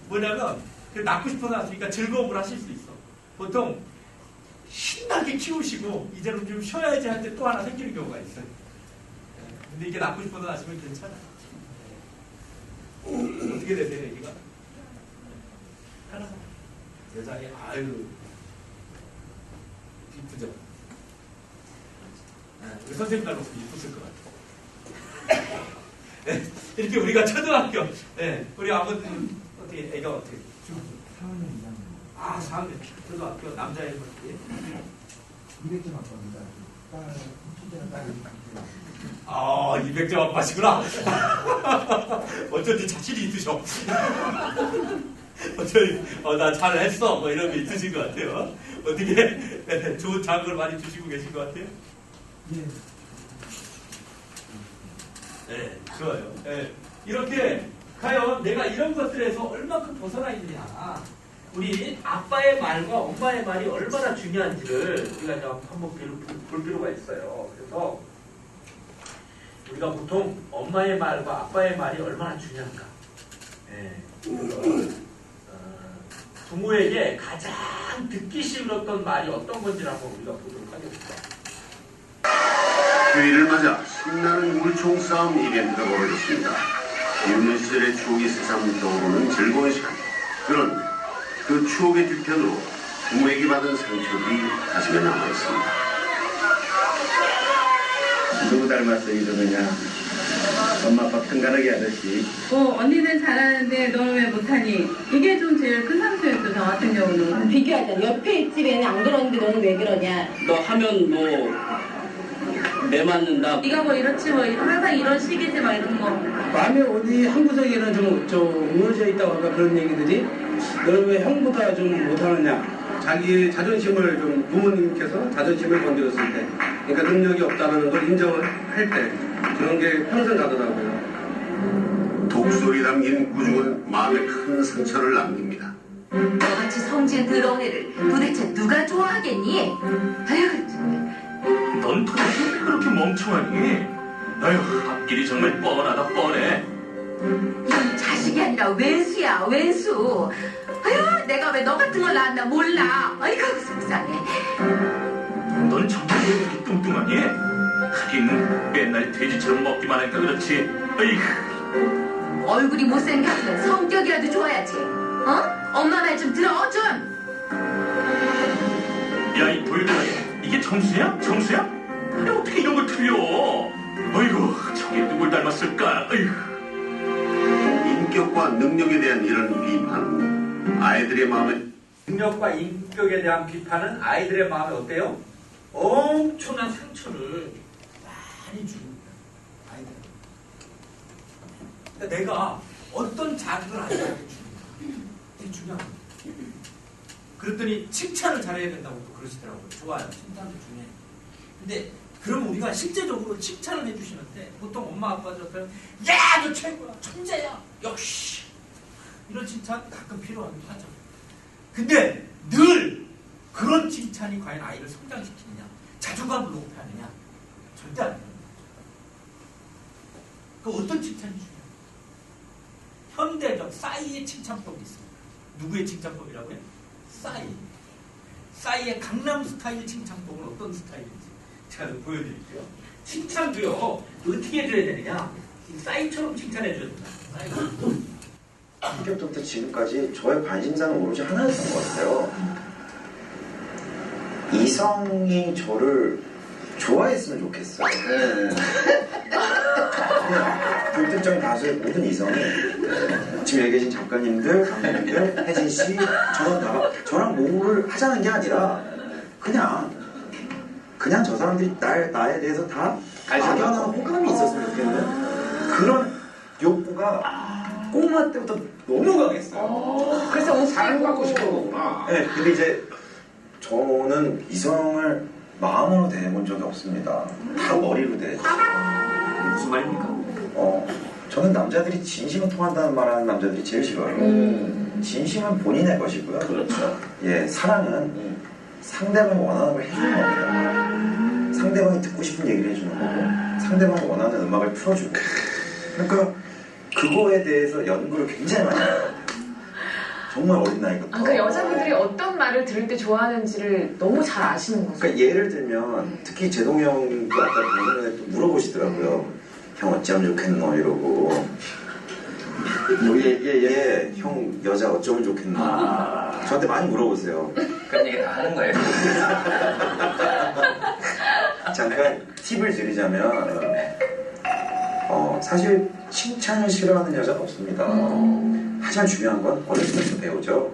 뭐냐면 낳고 싶어 낳았으니까 즐거움을 하실 수 있어. 보통 신나게 키우시고 이제는 좀 쉬어야지 할 때 또 하나 생기는 경우가 있어요. 근데 이게 낳고 싶어서 낳으시면 괜찮아요. 어떻게 되세요, 얘기가? 하나. 여자애, 이쁘죠? 우리 선생님 닮아서 이쁘실 것 같아요. 이렇게 우리가 초등학교, 우리 아버님, 어떻게, 애가 어떻게? 4학년 2학년. 4학년. 초등학교, 남자애 어떻게? 200점 아빠입니다. 딸, 첫째는 딸이 200점 아빠시구나. 어쩐지 자신이 있으셔. 어쩐지, 나 잘했어. 뭐 이런 게 있으신 것 같아요. 어떻게, 좋은 자극을 많이 주시고 계신 것 같아요? 네, 좋아요. 이렇게, 과연 내가 이런 것들에서 얼마큼 벗어나 있느냐. 우리 아빠의 말과 엄마의 말이 얼마나 중요한지를 우리가 좀 한번 볼 필요가 있어요. 그래서 우리가 보통 엄마의 말과 아빠의 말이 얼마나 중요한가. 부모에게 가장 듣기 싫었던 말이 어떤 건지를 한번 우리가 보도록 하겠습니다. 휴일을 맞아 신나는 물총 싸움 이벤트가 벌어졌습니다. 유년 시절의 추억이 세상 떠오르는 즐거운 시간. 그런데 그 추억의 뒤편으로 부모에게 받은 상처들이 가슴에 남아있습니다. 누구 닮았어 이러느냐. 엄마 아빠 편가르기 아저씨. 언니는 잘하는데 너는 왜 못하니? 이게 좀 제일 큰 상처였어. 저 같은 경우는. 비교하자. 옆에 집에는 안 그러는데 너는 왜 그러냐? 너 하면 뭐 매 맞는다. 네가 뭐 이렇지 뭐 항상 이런 식이지 막 이런 거. 마음에 어디 한 구석에는 좀 무너져 있다고 할까 그런 얘기들이 너는 왜 형보다 좀 못하느냐. 자기 자존심을 좀 부모님께서 자존심을 건드렸을 때 그러니까 능력이 없다는 걸 인정을 할 때 그런 게 평생 가더라고요. 독설이 담긴 구중은 마음에 큰 상처를 남깁니다. 너같이 성질 더러운 애를 도대체 누가 좋아하겠니? 아휴, 넌 도대체 왜 그렇게 멍청하니? 아휴, 앞길이 정말 뻔하다 뻔해. 이건 자식이 아니라 왼수야, 왼수. 아휴, 내가 왜 너 같은 걸 낳았나 몰라. 아이고, 속상해. 넌 정말 왜 이렇게 뚱뚱하니? 하긴 맨날 돼지처럼 먹기만 하니까 그렇지. 아이고. 얼굴이 못생겼으면 성격이라도 좋아야지. 어? 엄마 말 좀 들어, 좀. 야, 이 돌들하게 이게 정수야? 정수야? 아니, 어떻게 이런 걸 틀려? 아이고, 저게 누굴 닮았을까? 아이고. 인격과 능력에 대한 이런 비판, 아이들의 마음에 능력과 인격에 대한 비판은 아이들의 마음에 어때요? 엄청난 상처를 많이 줍니다. 아이들. 그러니까 내가 어떤 자극을 아이들에게 주는가. 이게 중요한 거예요. 그랬더니 칭찬을 잘해야 된다고 또 그러시더라고요. 좋아요. 칭찬도 중요해. 근데 그럼 우리가 실제적으로 칭찬을 해주시는데 보통 엄마 아빠들한테는 야, 너 최고야. 천재야. 역시. 이런 칭찬 가끔 필요하기도 하죠. 근데 늘 그런 칭찬이 과연 아이를 성장시키느냐, 자존감을 높여하느냐, 절대 안 됩니다. 그 어떤 칭찬이 중요해요? 현대적 싸이의 칭찬법이 있습니다. 누구의 칭찬법이라고요? 싸이의 강남 스타일 칭찬법은 어떤 스타일인지 제가 좀 보여드릴게요. 칭찬도요 어떻게 해줘야 되느냐? 싸이처럼 칭찬해줘야 된다. 학교 때부터 지금까지 저의 관심사는 오로지 하나였던 것 같아요. 이성이 저를 좋아했으면 좋겠어요. 그냥 불특정 다수의 모든 이성이 지금 여기 계신 작가님들, 감독님들, 혜진 씨, 저랑 뭐를 하자는 게 아니라 그냥 저 사람들이 나에 대해서 다 막연한 호감이 있었으면 좋겠는 그런 욕구가 꼬마 때부터 너무 강했어요. 그래서 사랑받고 싶은 거구나. 네, 근데 이제 저는 이성을 마음으로 대해본 적이 없습니다. 다 머리로 대했죠. 무슨 말입니까? 저는 남자들이 진심은 통한다는 말하는 남자들이 제일 싫어요. 진심은 본인의 것이고요. 그렇죠. 예, 사랑은 상대방이 원하는 걸 해주는 겁니다. 상대방이 듣고 싶은 얘기를 해주는 거고, 상대방이 원하는 음악을 틀어주고. 그러니까 그거에 대해서 연구를 굉장히 많이 해요. 정말 어린 나이부터. 그러니까 여자분들이 어떤 말을 들을 때 좋아하는지를 너무 잘 아시는 거죠. 그러니까 예를 들면 특히 제동이 형도 아까 방송에 또 물어보시더라고요. 형 어찌하면 좋겠노 이러고. 뭐 형 여자 어쩌면 좋겠노. 저한테 많이 물어보세요. 그런 얘기 다 하는 거예요. 잠깐 팁을 드리자면 사실 칭찬을 싫어하는 여자가 없습니다. 하지만 중요한 건 어렸을 때부터 배우죠.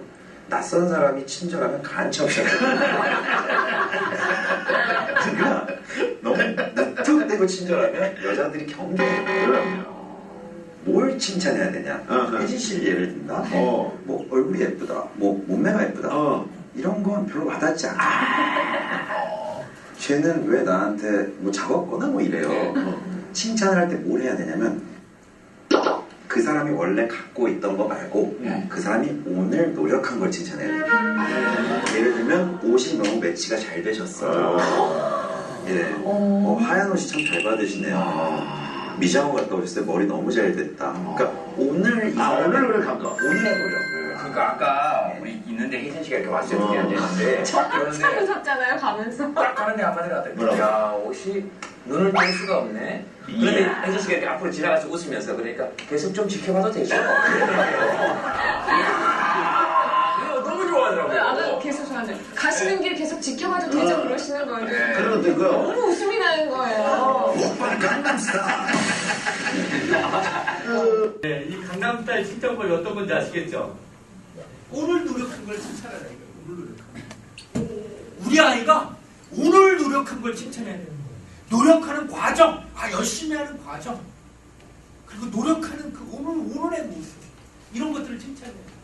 낯선 사람이 친절하면 간첩이야. 그러니까 너무 무턱대고 친절하면 여자들이 경계해요. 뭘 칭찬해야 되냐? 혜진 씨를 예를 든다. 뭐 얼굴이 예쁘다. 뭐 몸매가 예쁘다. 이런 건 별로 와닿지 않아. 쟤는 왜 나한테 뭐 작업거나 뭐 이래요. 칭찬을 할 때 뭘 해야 되냐면 그 사람이 원래 갖고 있던 거 말고 그 사람이 오늘 노력한 걸 칭찬해야 돼요. 예를 들면 옷이 너무 매치가 잘 되셨어요. 예, 하얀 옷이 참 잘 받으시네요. 미장원 갔다 오셨어요. 머리 너무 잘 됐다. 그러니까 오늘 오늘 노력한 거. 오늘의 노력. 그러니까 아까 우리 있는데 혜진 씨가 이렇게 왔어요. 이렇게 앉아있는데 참 웃었잖아요, 가면서. 딱 가는데 한마디가 하더라고요. 야, 옷이 눈을 뗄 수가 없네. 그런데 혜진 씨가 이렇게 앞으로 지나가서 웃으면서 그러니까 계속 좀 지켜봐도 되죠? 너무 좋아하더라고요. 아까 계속 저한테 가시는 길 계속 지켜봐도 되죠? 그러시는 거예요. 그런데 너무 웃음이 나는 거예요. 오빠는 강남스타. 네, 이 강남스타일 칭찬법이 어떤 건지 아시겠죠? 오늘 노력한 걸 칭찬하라 이거예요. 오늘 노력한 걸. 우리 아이가 오늘 노력한 걸 칭찬해야 되는 거예요. 노력하는 과정, 열심히 하는 과정, 그리고 노력하는 그 오늘의 모습, 이런 것들을 칭찬해요.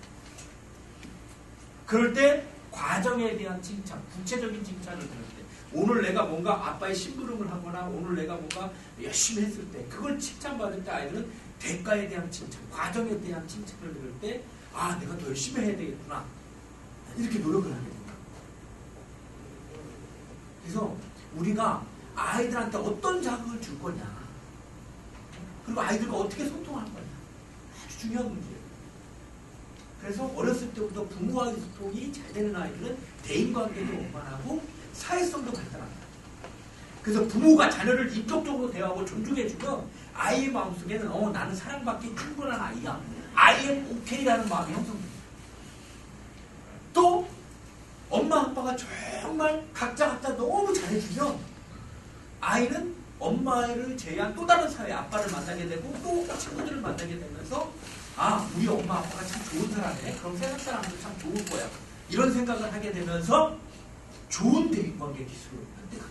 그럴 때 과정에 대한 칭찬, 구체적인 칭찬을 들을 때, 오늘 내가 뭔가 아빠의 심부름을 하거나 오늘 내가 뭔가 열심히 했을 때 그걸 칭찬받을 때 아이들은 대가에 대한 칭찬, 과정에 대한 칭찬을 들을 때 내가 더 열심히 해야 되겠구나, 이렇게 노력을 하게 됩니다. 그래서 우리가 아이들한테 어떤 자극을 줄 거냐, 그리고 아이들과 어떻게 소통할 거냐, 아주 중요한 문제예요. 그래서 어렸을 때부터 부모와의 소통이 잘 되는 아이들은 대인관계도 원만하고 사회성도 발달합니다. 그래서 부모가 자녀를 인격적으로 대하고 존중해주면 아이의 마음속에는 나는 사랑받기 충분한 아이야, I am okay라는 마음이 형성됩니다. 또 엄마 아빠가 정말 각자 너무 잘해주면 아이는 엄마를 제외한 또 다른 사회, 아빠를 만나게 되고 또 친구들을 만나게 되면서 우리 엄마 아빠가 참 좋은 사람이네, 그럼 세상 사람도 참 좋을 거야, 이런 생각을 하게 되면서 좋은 대인관계 기술을 획득하게 됩니다.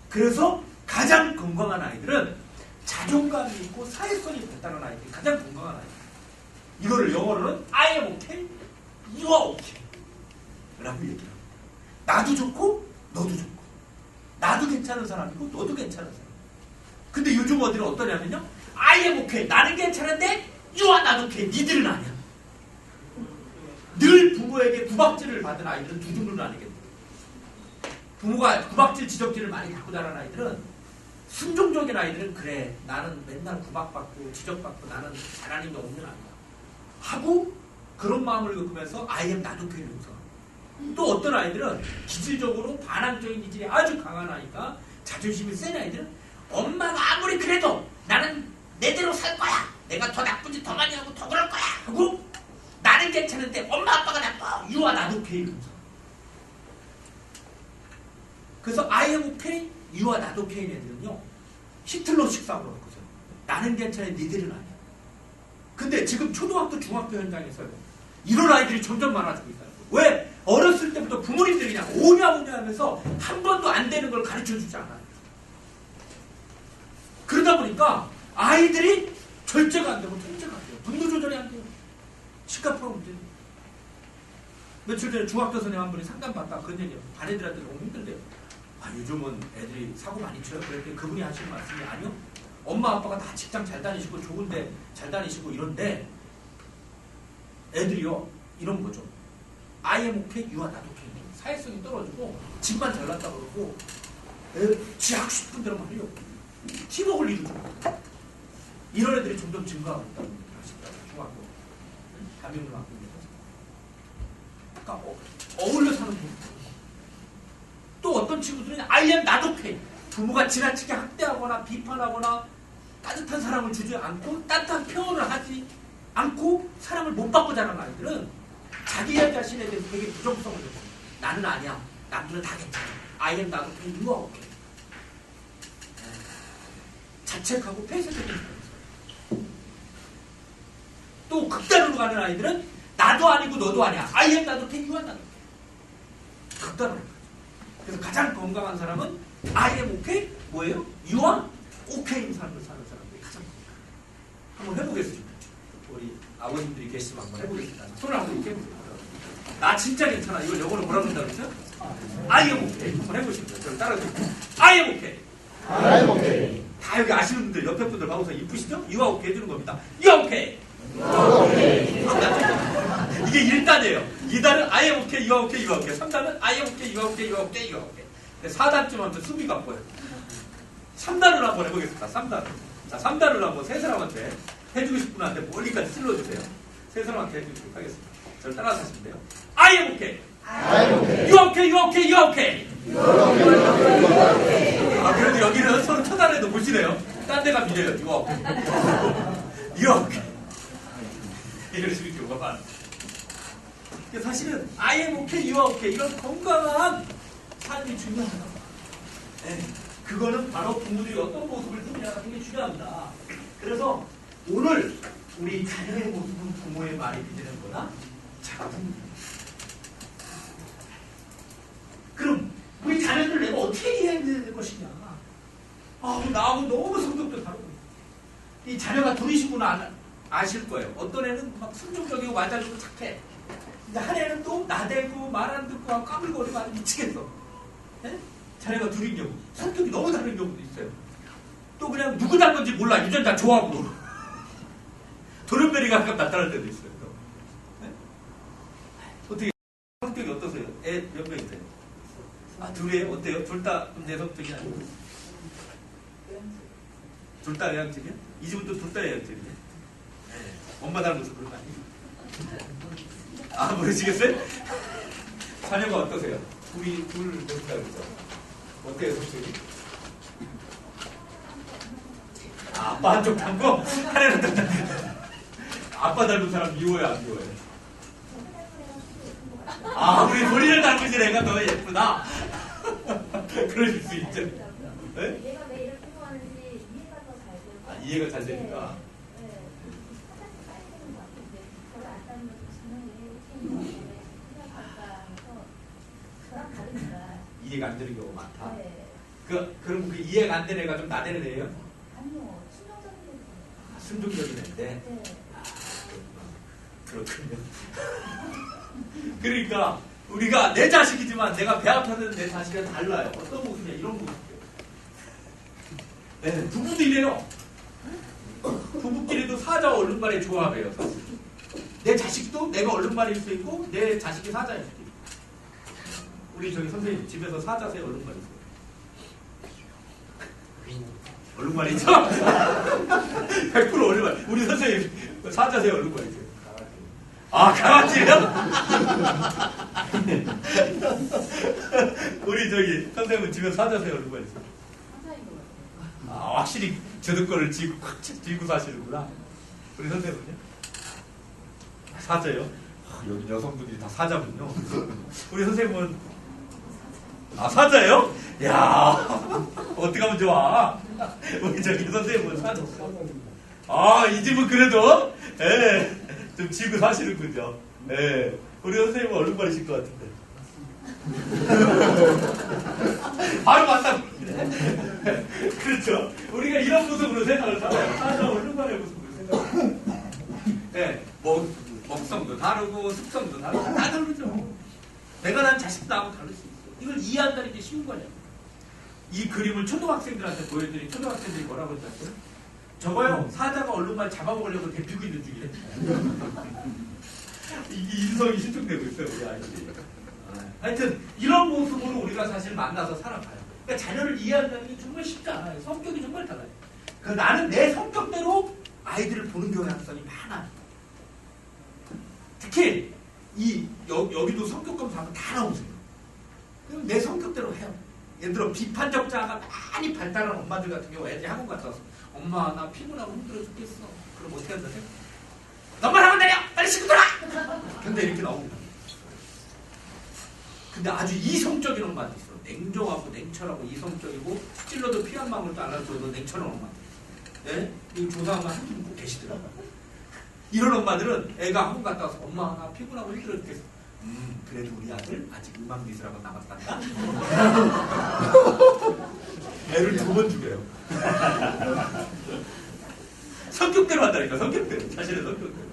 그래서 가장 건강한 아이들은 자존감이 있고 사회성이 발달한 아이들이 가장 건강한 아이들. 이거를 영어로는 I am okay, you are okay 라고 얘기합니다. 나도 좋고 너도 좋고, 나도 괜찮은 사람이고 너도 괜찮은 사람. 근데 요즘 어디는 어떠냐면요, I am okay, 나는 괜찮은데 you are not okay, 니들은 아니야. 늘 부모에게 구박질을 받은 아이들은 두 종류로 나뉘게 됩니다. 부모가 구박질, 지적질을 많이 받고 자란 아이들은, 순종적인 아이들은 그래, 나는 맨날 구박받고 지적받고 나는 잘하는 게 없는 아이야 하고 그런 마음을 겪으면서 I am not okay를 형성합니다. 또 어떤 아이들은 기질적으로 반항적인 기질이 아주 강한 아이가, 자존심이 센 아이들은 엄마가 아무리 그래도 나는 내대로 살 거야, 내가 더 나쁜 짓 더 많이 하고 더 그럴 거야 하고 나는 괜찮은데 엄마 아빠가 나빠, you are not okay. 그래서 I am okay, you are not okay 애들은요, 히틀러식 사고를 거죠. 나는 괜찮아, 니들은 아니야. 근데 지금 초등학교, 중학교 현장에서요, 이런 아이들이 점점 많아지고 있다는 거예요. 왜? 어렸을 때부터 부모님들이 그냥 오냐 하면서 한 번도 안 되는 걸 가르쳐주지 않아요. 그러다 보니까 아이들이 절제가 안 되고 통제가 안 돼요. 분노 조절이 안 돼요. 심각한 문제예요. 며칠 전에 중학교 선생님 한 분이 상담받다 그런 얘기예요. 반 애들한테 너무 힘들대요. 요즘은 애들이 사고 많이 쳐요. 그랬더니 그분이 하시는 말씀이, 아니요, 엄마 아빠가 다 직장 잘 다니시고 좋은데 잘 다니시고 이런데 애들이요 이런 거죠. I am okay, you are not okay. 사회성이 떨어지고 집만 잘났다 그러고 지 하고 싶은 대로만 하려고 팀워크를 이루죠. 이런 애들이 점점 증가하고 있다고 하시더라고요. 중학교, 한명중학교에서. 그러니까 어울려 사는 분. 또 어떤 친구들은 I am not okay. 부모가 지나치게 학대하거나 비판하거나 따뜻한 사랑을 주지 않고 따뜻한 표현을 하지 않고 사랑을 못 받고 자란 아이들은 자기 자신에 대해서 되게 부정성을 느껴요. 나는 아니야, 남들은 다 괜찮아, I am not okay, you are okay. 자책하고 폐쇄적인 사람이에요. 또 극단으로 가는 아이들은 나도 아니고 너도 아니야, I am not okay, you are not okay. 극단으로 가죠. 그래서 가장 건강한 사람은 I am okay, 뭐예요? You are okay인 삶을 사는 사람들이 가장 건강해요. 한번 해보겠습니다. 우리 아버님들이 계시면 한번 해보겠습니다. 손을 한번 이렇게 해보세요. 나 진짜 괜찮아. 이걸 영어로 뭐라고 한다고 그랬죠? I am okay. 한번 해보십시오. 저를 따라해주세요. I am okay. I am okay. 다 여기 아시는 분들, 옆에 분들 봐보서 이쁘시죠? You are okay 해주는 겁니다. You are okay. You are okay. 이게 1단이에요. 2단은 I am okay, you are okay, you are okay. 3단은 I am okay, you are okay, you are okay, you are okay. 4단쯤 하면 수비가 보여요. 3단을 한번 해보겠습니다. 3단. 자, 3단을 한번 세 사람한테 해주고 싶은 분한테 멀리까지 찔러주세요. 세 사람한테 해주도록 하겠습니다. 저를 따라서 하시면 돼요. I am okay. I am okay. You are okay, you are okay, you are okay. You are okay. 그래도 여기는 서로 쳐다해도 보시네요. 딴 데가 밀려요. You are okay. You are okay. 이런 식의 경우가 많아요. 사실은 I am okay, you are okay, 이런 건강한 삶이 중요하다. 네, 그거는 바로 부모들이 어떤 모습을 띠느냐는 게 중요합니다. 그래서 오늘 우리 자녀의 모습은 부모의 말이 믿는 거다. 작은. 그럼 우리 자녀들을 내가 어떻게 이해해야 될 것이냐? 나하고 너무 성격도 다르고. 이 자녀가 둘이시구나 아실 거예요. 어떤 애는 막 순종적이고 맞아주고 착해. 근데 한 애는 또 나대고 말 안 듣고 하고 까불거리고 아주 미치겠어. 네? 자녀가 둘인 경우. 성격이 너무 다른 경우도 있어요. 또 그냥 누구 닮은지 몰라. 유전자 좋아하고. 도련변이가 가끔 나타날 때도 있어요. 네? 어떻게 성격이 어떠세요? 애 몇 명이세요? 둘이에요? 어때요? 둘 다 내성적이 아니고? 둘 다 외향적이야? 이 집은 또 둘 다 외향적이네. 엄마 닮아서 그런 거 아니에요? 모르시겠어요? 자녀가 어떠세요? 둘 모른다 그러죠? 어때요, 성격이? 아빠 한쪽 닮고 하나는 또 아빠 닮은 사람 미워요, 안 미워요? 우리 본인을 닮으신 애가 더 예쁘다. 그러실 수 있죠. 네? 얘가 왜 이렇게 좋아하는지 이해가 더 잘 되고. 이해가 잘 되니까. 저를 안 닮아서 지는 게 저랑 다르니까. 이해가 안 되는 경우가 많다. 네. 그럼 그 이해가 안 되는 애가 좀 나대는 애예요? 아니요, 순종적인 애. 순종적인 애인데. 네. 그렇군요. 그러니까 우리가 내 자식이지만 내가 배 아파하는 내 자식은 달라요. 어떤 모습이냐 이런 모습이에요. 네, 부부도 이래요. 부부끼리도 사자와 얼룩말의 조합이에요. 사실. 내 자식도 내가 얼룩말일 수 있고 내 자식이 사자일 수도 있고. 우리 저기 선생님 집에서 사자세요, 얼룩말이세요? 얼룩말이죠? 100% 얼룩말. 우리 선생님 사자세요, 얼룩말이세요? 강아지요? 우리 저기 선생님은 집에서 사자세요, 얼룩말이세요? 확실히 저도 쥐고 꽉 쥐고 사시는구나. 우리 선생님은요? 사자요? 여기 여성분들이 다 사자군요. 우리 선생님은 사자예요? 야, 어떻게 하면 좋아? 우리 저기 선생님은 사자. 이 집은 그래도 좀 쥐고 사시는군요. 우리 선생님은 얼룩말이실 것 같은데. 바로 맞다. 그렇죠. 우리가 이런 모습으로 생각을 살아요. 사자 얼룩말의 모습으로 생각해요. 먹성도 다르고 습성도 다르고 다 다르죠. 내가 난 자식도 나하고 다를 수 있어. 이걸 이해한다는 게 쉬운 거냐. 이 그림을 초등학생들한테 보여드린 초등학생들이 뭐라고 했었어요? 저거요, 사자가 얼룩말 잡아먹으려고 데피고 있는 중이래. 이게 인성이 실종되고 있어요, 우리 아이들이. 하여튼 이런 모습으로 우리가 사실 만나서 살아가요. 그러니까 자녀를 이해한다는 게 정말 쉽지 않아요. 성격이 정말 달라요. 나는 내 성격대로 아이들을 보는 경향성이 많아요. 특히 여기도 성격 검사하면 다 나오세요. 그럼 내 성격대로 해요. 예를 들어 비판적 자아가 많이 발달한 엄마들 같은 경우 애들이 학원 갔다 와서 엄마 나 피곤하고 힘들어 죽겠어. 그럼 어떻게 한다세요? 너만 하면 되냐? 빨리 씻고 돌아! 근데 이렇게 나옵니다. 근데 아주 이성적인 엄마도 있어. 냉정하고 냉철하고 이성적이고 찔러도 피 한 방울도 안 할정도로 냉철한 엄마들. 네? 이 조사하면 한 분 꼭 계시더라고요. 이런 엄마들은 애가 학원 갔다 와서 엄마 나 피곤하고 힘들어 죽겠어. 그래도 우리 아들 아직 음악 미술학원 남았단다. 애를 2번 죽여요. 성격대로 한다니까. 성격대로. 자신의 성격대로.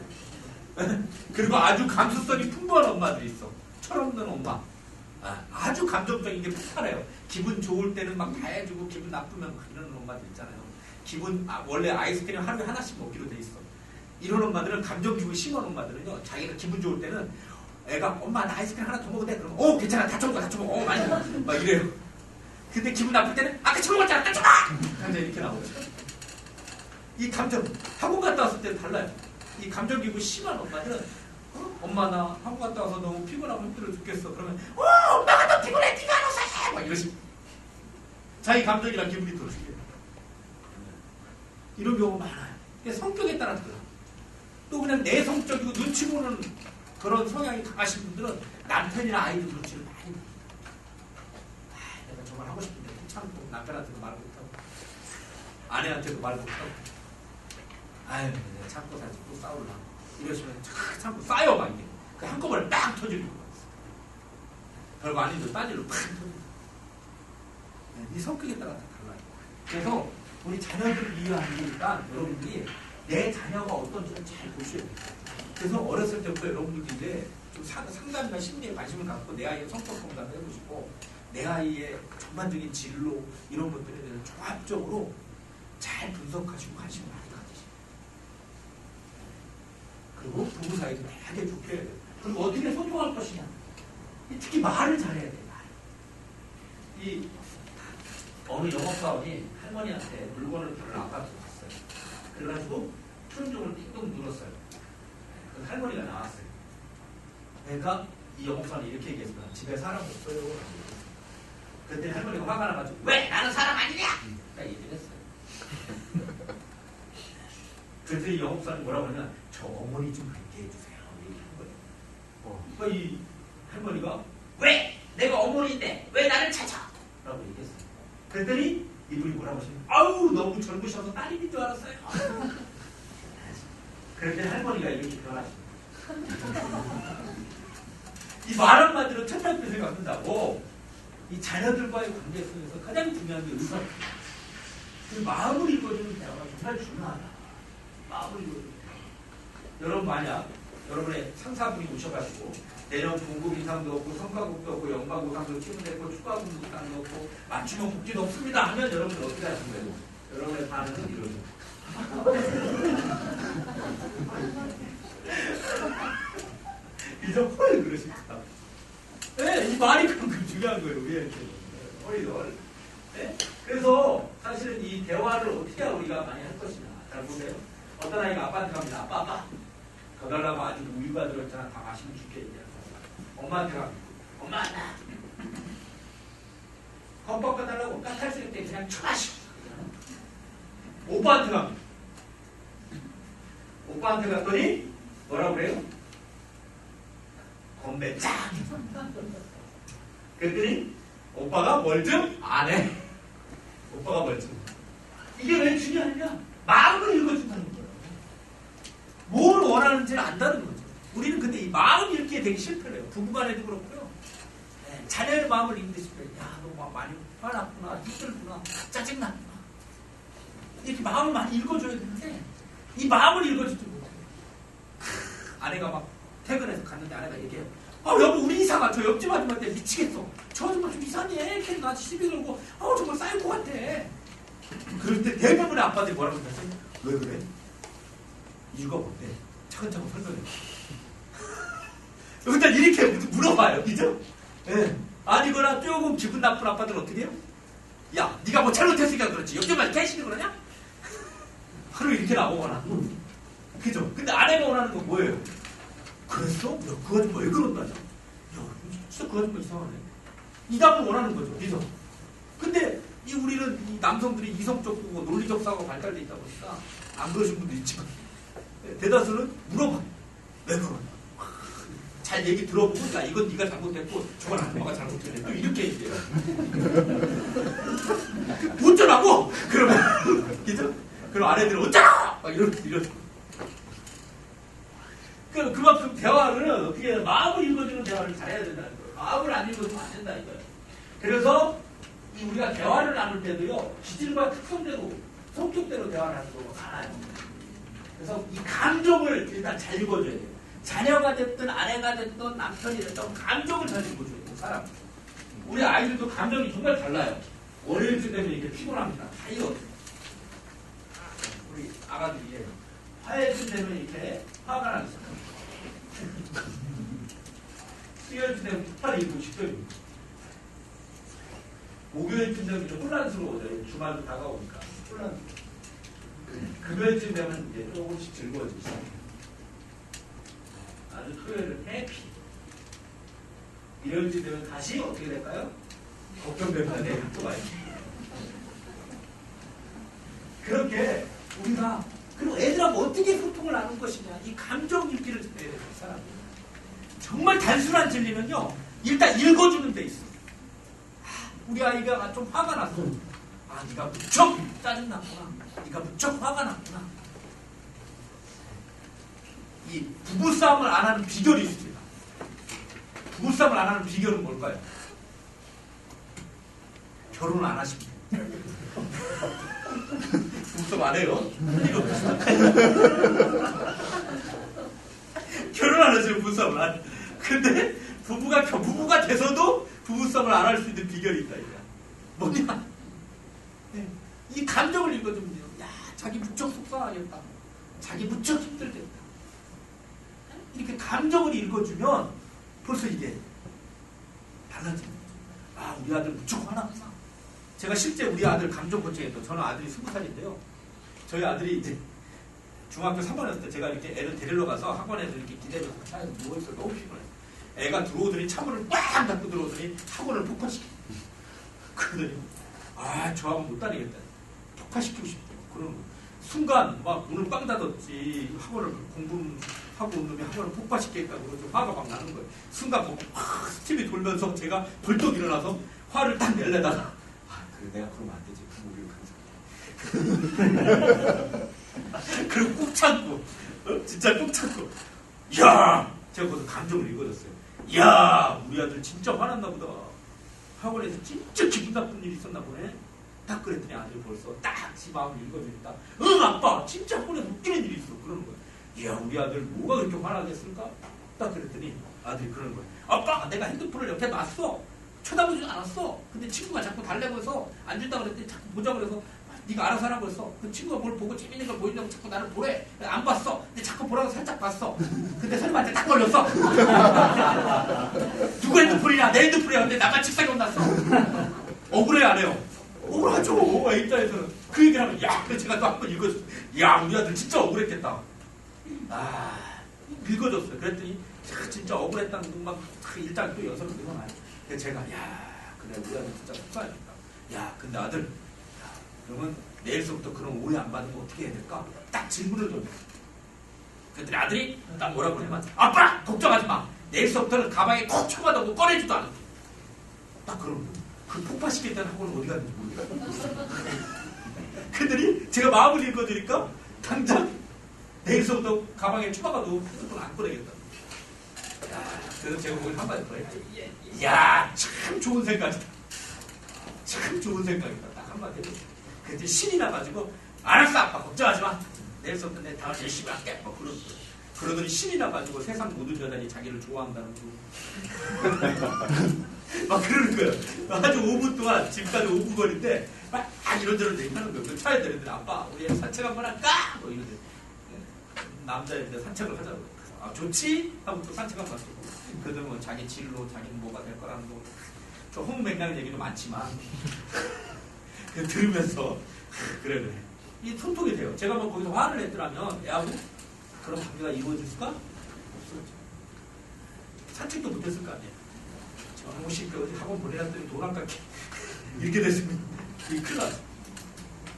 그리고 아주 감수성이 풍부한 엄마들이 있어. 철없는 엄마. 아주 감정적인 게 폭발해요. 기분 좋을 때는 막 다 해주고 기분 나쁘면 막 이러는 엄마들 있잖아요. 원래 아이스크림 하루에 하나씩 먹기로 돼 있어. 이런 엄마들은 감정 기분이 심한 엄마들은요, 자기가 기분 좋을 때는 애가 엄마 나 아이스크림 하나 더 먹어도 돼? 그러면 괜찮아 다 쳐먹어 다 쳐먹어 많이 먹어 막 이래요. 근데 기분 나쁠 때는 아까 쳐먹었잖아 다 쳐먹어! 감정 이렇게 나오죠. 이 감정 학원 갔다 왔을 때는 달라요. 이 감정 기분이 심한 엄마들은 엄마 나 학원 갔다 와서 너무 피곤하고 힘들어 죽겠어. 그러면 엄마가 너 피곤해 네가 안 오세! 막 이러시. 자기 감정이랑 기분이 더 중요해요. 이런 경우가 많아요. 성격에 따라 달라요. 또 그냥 내성적이고 눈치 보는 그런 성향이 강하신 분들은 남편이나 아이들 눈치를 많이 봐요. 내가 정말 하고 싶은데 참고 남편한테도 말 못하고 아내한테도 말 못하고 내가 참고 살지 또 싸울라 이러시면 참고 싸요 막 이게 그 한꺼번에 딱 터지는 거예요. 별거 아닌데 딴 일로 팍 터집니다. 이 성격에 따라 다 달라요. 그래서 우리 자녀들을 위한 일이니까 여러분들이 내 자녀가 어떤지를 잘 보셔야 돼요. 그래서 어렸을 때부터 여러분들도 이제 좀 상담이나 심리에 관심을 갖고 내 아이의 성격 공감을 해보시고 내 아이의 전반적인 진로 이런 것들에 대해서 종합적으로 잘 분석하시고 관심을 많이 가지시고 그리고 부부 사이도 되게 좋게 해야 돼요. 그리고 어떻게 소통할 것이냐. 특히 말을 잘해야 돼요. 말. 이 어느 영업사원이 할머니한테 물건을 파는 아파트에 갔어요. 그래가지고 푸른종을 띵동 눌렀어요. 그 할머니가 나왔어요. 그러니까 이 영업사원이 이렇게 얘기했어요. 집에 사람 없어요. 그때 할머니가 화가 나가지고 왜? 나는 사람 아니냐? 딱 얘기를 했어요. 그랬더니 이 영업사원이 뭐라고 하냐? 저 어머니 좀 그렇게 해주세요. 얘기한 거예요. 그러니까 이 할머니가 왜? 내가 어머니인데 왜 나를 찾아? 라고 얘기했어요. 그랬더니 이분이 뭐라고 하시냐면 아우 너무 젊으셔서 딸님인 줄 알았어요. 그랬더니 할머니가 이렇게 변하시죠. 이 말 한마디로 천만 표현을 갖는다고 이 자녀들과의 관계 속에서 가장 중요한 게 의사. 그 마음을 읽어주는 대화가 정말 중요하다. 마음을 읽어주는 대화. 여러분 만약 여러분의 상사분이 오셔가지고 내년 봉급 인상도 없고 성과급도 없고 연가보상도 치문됐고 추가금도 없고 맞춤형 복지도 없습니다 하면 여러분들 어떻게 하실 거예요? 여러분의 반응은 이러죠. 이제 헐 그러십니다. 네, 이 말이 그만큼 중요한 거예요. 왜 이렇게 헐. 네? 그래서 사실은 이 대화를 어떻게 우리가 많이 할 것이냐. 잘 보세요. 어떤 아이가 아빠한테 갑니다. 아빠. 더 달라고 아직 우유가 들어있잖아. 다 마시면 줄게. 엄마한테 갑니다. 엄마 나 컵 바꿔달라고 깍할 수 있을 때 그냥 쳐마시고 오빠한테 갑니다. 오빠한테 갔더니 뭐라고 그래요? 건배 짱! 그랬더니 오빠가 뭘 좀 안 해. 오빠가 뭘 좀. 이게 왜 중요하냐? 마음을 읽어준다는 거예요. 뭘 원하는지를 안다는 거죠. 우리는 근데 이 마음 읽기에 되게 실패를 해요. 부부간에도 그렇고요. 네, 자녀의 마음을 읽는데 실패해요. 야, 너 많이 화났구나, 힘들구나, 짜증났구나. 이렇게 마음을 많이 읽어줘야 되는데 이 마음을 읽어주지 못해요. 아내가 막 퇴근해서 갔는데 아내가 얘기해요. 여보 우리 이사가 저 옆집 아줌마한테 미치겠어. 저 아줌마 좀 이상해. 걔는 나한테 시비 걸고 정말 싸일 것 같아. 그럴 때 대부분의 아빠들이 뭐라고 하지? 왜 그래? 이유가 뭔데? 차근차근 설명해. 일단 이렇게 물어봐요. 그죠? 예. 아니거나 조금 기분 나쁜 아빠들 어떻게 해요? 야, 네가 뭐 잘못했으니까 그렇지. 옆집만 개시는 그러냐? 하루 이렇게 나오거나. 그죠? 근데 아내가 원하는 건 뭐예요? 그랬어? 야, 그 아줌마 왜 그런다냐? 야, 진짜 그 아줌마 이상하네. 이 답을 원하는 거죠. 그죠? 근데 우리는 이 남성들이 이성적이고 논리적 사고가 발달되어 있다 보니까 안 그러신 분도 있지만 대다수는 물어봐. 왜 그러냐? 잘 얘기 들어보고 야 이건 네가 잘못했고 저건 아줌마가 잘못했네. 또 이렇게 얘기해요. 어쩌라고? 그러면 그죠? 그럼 아내들은 어쩌라! 막 이러고. 그만큼 대화를 어떻게 마음을 읽어주는 대화를 잘해야 된다는 거예요. 마음을 안 읽어주면 안 된다 이거예요. 그래서 우리가 대화를 나눌 때도요 기질과 특성대로 성격대로 대화를 하는 경우가 많아요. 그래서 이 감정을 일단 잘 읽어줘야 돼요. 자녀가 됐든 아내가 됐든 남편이 됐든 감정을 잘 읽어줘야 돼요. 사람. 우리 아이들도 감정이 정말 달라요. 월요일쯤 되면 이렇게 피곤합니다. 다이어트. 우리 아가들이 화요일쯤 되면 이렇게 화가 나기 시작합니다. 수요일쯤 되면 폭발이 일고 싶어집니다. 목요일쯤 되면 좀 혼란스러워져요. 주말도 다가오니까 혼란스러워요. 금요일쯤 되면 이제 조금씩 즐거워지기 시작해요. 아주 토요일은 해피. 일요일쯤 되면 다시 어떻게 될까요? 걱정되면 내일 또 와요. 그렇게 우리가 그리고 애들하고 어떻게 소통을 나눌 것이냐 이 감정 읽기를 해야 돼요. 사람. 정말 단순한 진리는요 일단 읽어주는 데 있어. 우리 아이가 좀 화가 났어. 네가 무척 짜증났구나. 네가 무척 화가 났구나. 이 부부싸움을 안 하는 비결이 있습니다. 부부싸움을 안 하는 비결은 뭘까요? 결혼을 안 하십니다. 부부싸움 안 해요? 이거 결혼 안 하시면 부부싸움을 안 해. 근데 부부가 돼서도 부부싸움을 안 할 수 있는 비결이 있다 이거야. 뭐냐? 네. 이 감정을 읽어주면 돼요. 야, 자기 무척 속상하겠다. 자기 무척 힘들겠다. 이렇게 감정을 읽어주면 벌써 이게 달라집니다. 아, 우리 아들 무척 화났구나. 제가 실제 우리 아들 감정 코칭했던, 저는 아들이 20살인데요. 저희 아들이 이제 중학교 3학년 때 제가 이렇게 애를 데리러 가서 학원에서 이렇게 기다려서 차에서 누워있어. 너무 피곤해. 애가 들어오더니 창문을 꽉 닫고 들어오더니 학원을 폭파시켜. 그러더니 아, 저 학원 못 다니겠다. 폭파시키고 싶다. 그런 순간 막 문을 꽝 닫았지. 학원을 공부하고 온 놈이 학원을 폭파시키겠다고 그러죠. 화가 막 나는 거예요. 순간 보고 막 스팀이 돌면서 제가 벌떡 일어나서 화를 딱 내려다가 아, 그래 내가 그러면 안 되지. 부모를 항상 그리고 꾹 참고 진짜 꾹 참고 야, 제가 거기서 감정을 읽어줬어요. 야, 우리 아들 진짜 화났나 보다. 학원에서 진짜 기분 나쁜 일이 있었나 보네. 딱 그랬더니 아들이 벌써 딱 지 마음을 읽어주니까 응 아빠 진짜 학원에서 웃기는 일이 있어. 그러는 거야. 이야, 우리 아들 뭐가 그렇게 화나겠을까? 딱 그랬더니 아들이 그러는 거야. 아빠, 내가 핸드폰을 옆에 놨어. 쳐다보지 않았어. 근데 친구가 자꾸 달래고 해서 안 준다고 그랬더니 자꾸 보자고 그래서 네가 알아서 하라고 했어. 그 친구가 뭘 보고 재밌는 걸 보인다고 자꾸 나를 보래. 안 봤어. 근데 자꾸 보라고 살짝 봤어. 근데 설마한테 딱 걸렸어. 누구 핸드폰이냐? 내 핸드폰이야. 근데 나만 책상에 올랐어. 억울해 안 해요? 억울하죠. 애 입장에서는. 그 얘기를 하면 야, 그래 제가 또 한 번 읽어줬어. 야, 우리 아들 진짜 억울했겠다. 아, 읽어줬어요. 그랬더니 진짜 억울했다는 막 일단 또 여서를 늘어나요. 그래서 제가 야, 그래 우리 아들 진짜 속상했다. 야, 근데 아들, 야, 그러면 내일서부터 그런 오해 안 받는 거 어떻게 해야 될까? 딱 질문을 던졌어요. 그랬더니 아들이 딱 뭐라고 하냐면 아빠! 걱정하지 마. 내일서부터는 가방에 콕 쳐가다고 꺼내지도 않을게. 딱 그러는 거예요. 그 폭파시켰다는 학원은 어디 갔는지 모르겠어요. 그랬더니 제가 마음을 읽어주니까 당장 내일서부터 가방에 추가가도 핸드폰 안 꺼내겠다. 야, 그래서 제가 거기 한마디 더 했죠. 야, 참 좋은 생각이다. 참 좋은 생각이다. 딱 한마디 했죠. 그때 신이 나가지고 알았어 아빠 걱정하지 마. 내일서부터 내 다음 열심히 할게. 뭐 그런 거예요. 그러더니 신이 나가지고 세상 모든 여자들이 자기를 좋아한다는 막 그러는 거예요. 아주 5분 동안 집까지 5분 거리인데 막 이런저런 얘기하는 거예요. 차에 들었더니 아빠 우리 산책 한번 할까? 뭐 이러더니 남자인데 산책을 하자고. 아 좋지? 하고 또 산책 한번 갔고. 그러더니 뭐 자기 진로 자기는 뭐가 될 거라는 거. 좀 허무맹랑한 얘기도 많지만 들으면서 그래. 이 소통이 돼요. 제가 뭐 거기서 화를 냈더라면 야구 그런 관계가 이루어질까? 없었죠. 산책도 못했을 거 아니에요. 정식 그 어디 학원 보내놨더니 돈 안 깎게 이렇게 됐으면 큰일 나죠.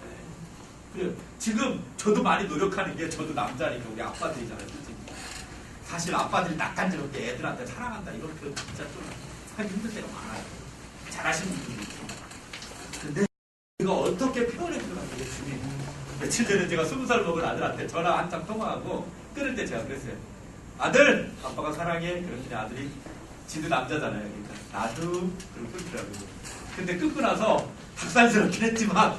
네. 그래요. 지금 저도 많이 노력하는 게 저도 남자니까 우리 아빠들이잖아요. 솔직히. 사실 아빠들이 낯간지럽게 애들한테 사랑한다 이런 표현 진짜 좀 하기 힘들 때가 많아요. 잘하시는 분들이 있고. 근데 이거 어떻게 표현해 주는 게 중요해요. 며칠 전에 제가 20살 먹은 아들한테 전화 한참 통화하고 끊을 때 제가 그랬어요. 아들! 아빠가 사랑해. 그랬더니 아들이 지도 남자잖아요. 그러니까 나도 그러고 끊더라고요. 근데 끊고 나서 닭살스럽긴 했지만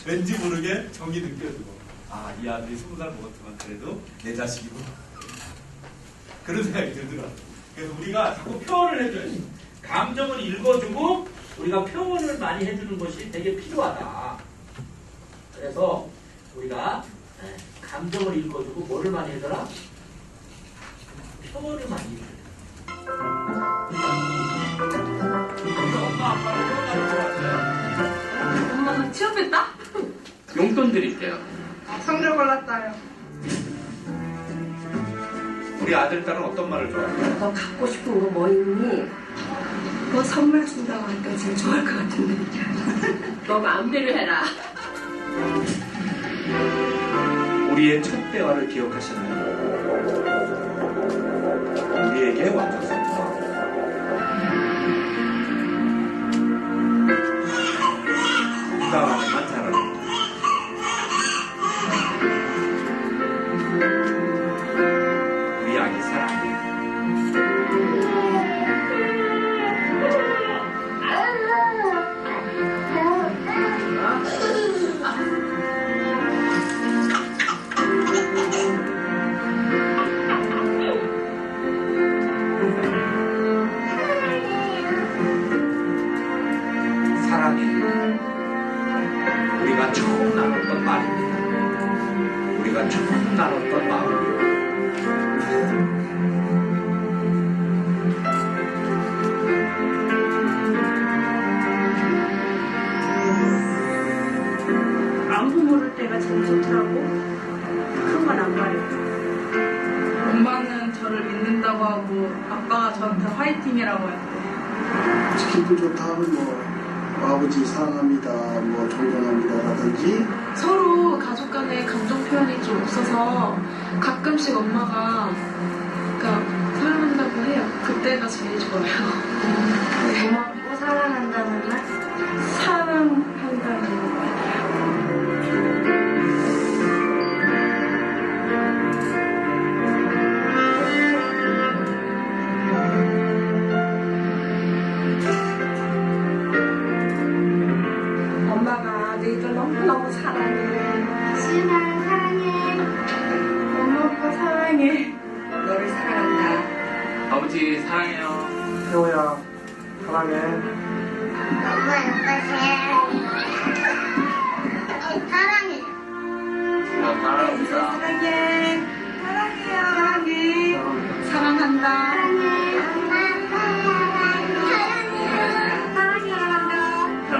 왠지 모르게 정이 느껴지고 아, 이 아들이 20살 먹었지만 그래도 내 자식이구나. 그런 생각이 들더라고요. 그래서 우리가 자꾸 표현을 해줘야지. 감정을 읽어주고 우리가 표현을 많이 해주는 것이 되게 필요하다. 그래서 우리가 감정을 읽어주고 뭐를 많이 해줘라? 표현을 많이 해줘야 엄마 아빠를 표현하는 것 같아요. 엄마가 취업했다? 용돈 드릴게요. 성적 올랐어요. 우리 아들, 딸은 어떤 말을 좋아해요? 너 갖고 싶은 거 뭐 있니? 너 선물 준다고 하니까 지금 좋아할 것 같은데. 너 마음대로 해라. 우리의 첫 대화를 기억하시나요? 우리에게 와줘서 부담하지만 잘하는 우리 아기 사랑해. 저를 믿는다고 하고 아빠가 저한테 화이팅이라고 했고 기분 좋다 하면 뭐 아버지 사랑합니다, 뭐 존경합니다라든지 서로 가족 간의 감정 표현이 좀 없어서 가끔씩 엄마가 그러니까 사랑한다고 해요. 그때가 제일 좋아요. 고맙고 사랑한다는 말? 사랑한다는 말. 엄마가 너희들 너무너무 사랑해. 시은아 사랑해. 엄마 아빠 사랑해. 너를 사랑한다. 아버지 사랑해요. 태호야 사랑해. 엄마 아빠 사랑해. 사랑합니다. 사랑해. 사랑해요. 사랑해. 사랑한다. 사랑해. 엄마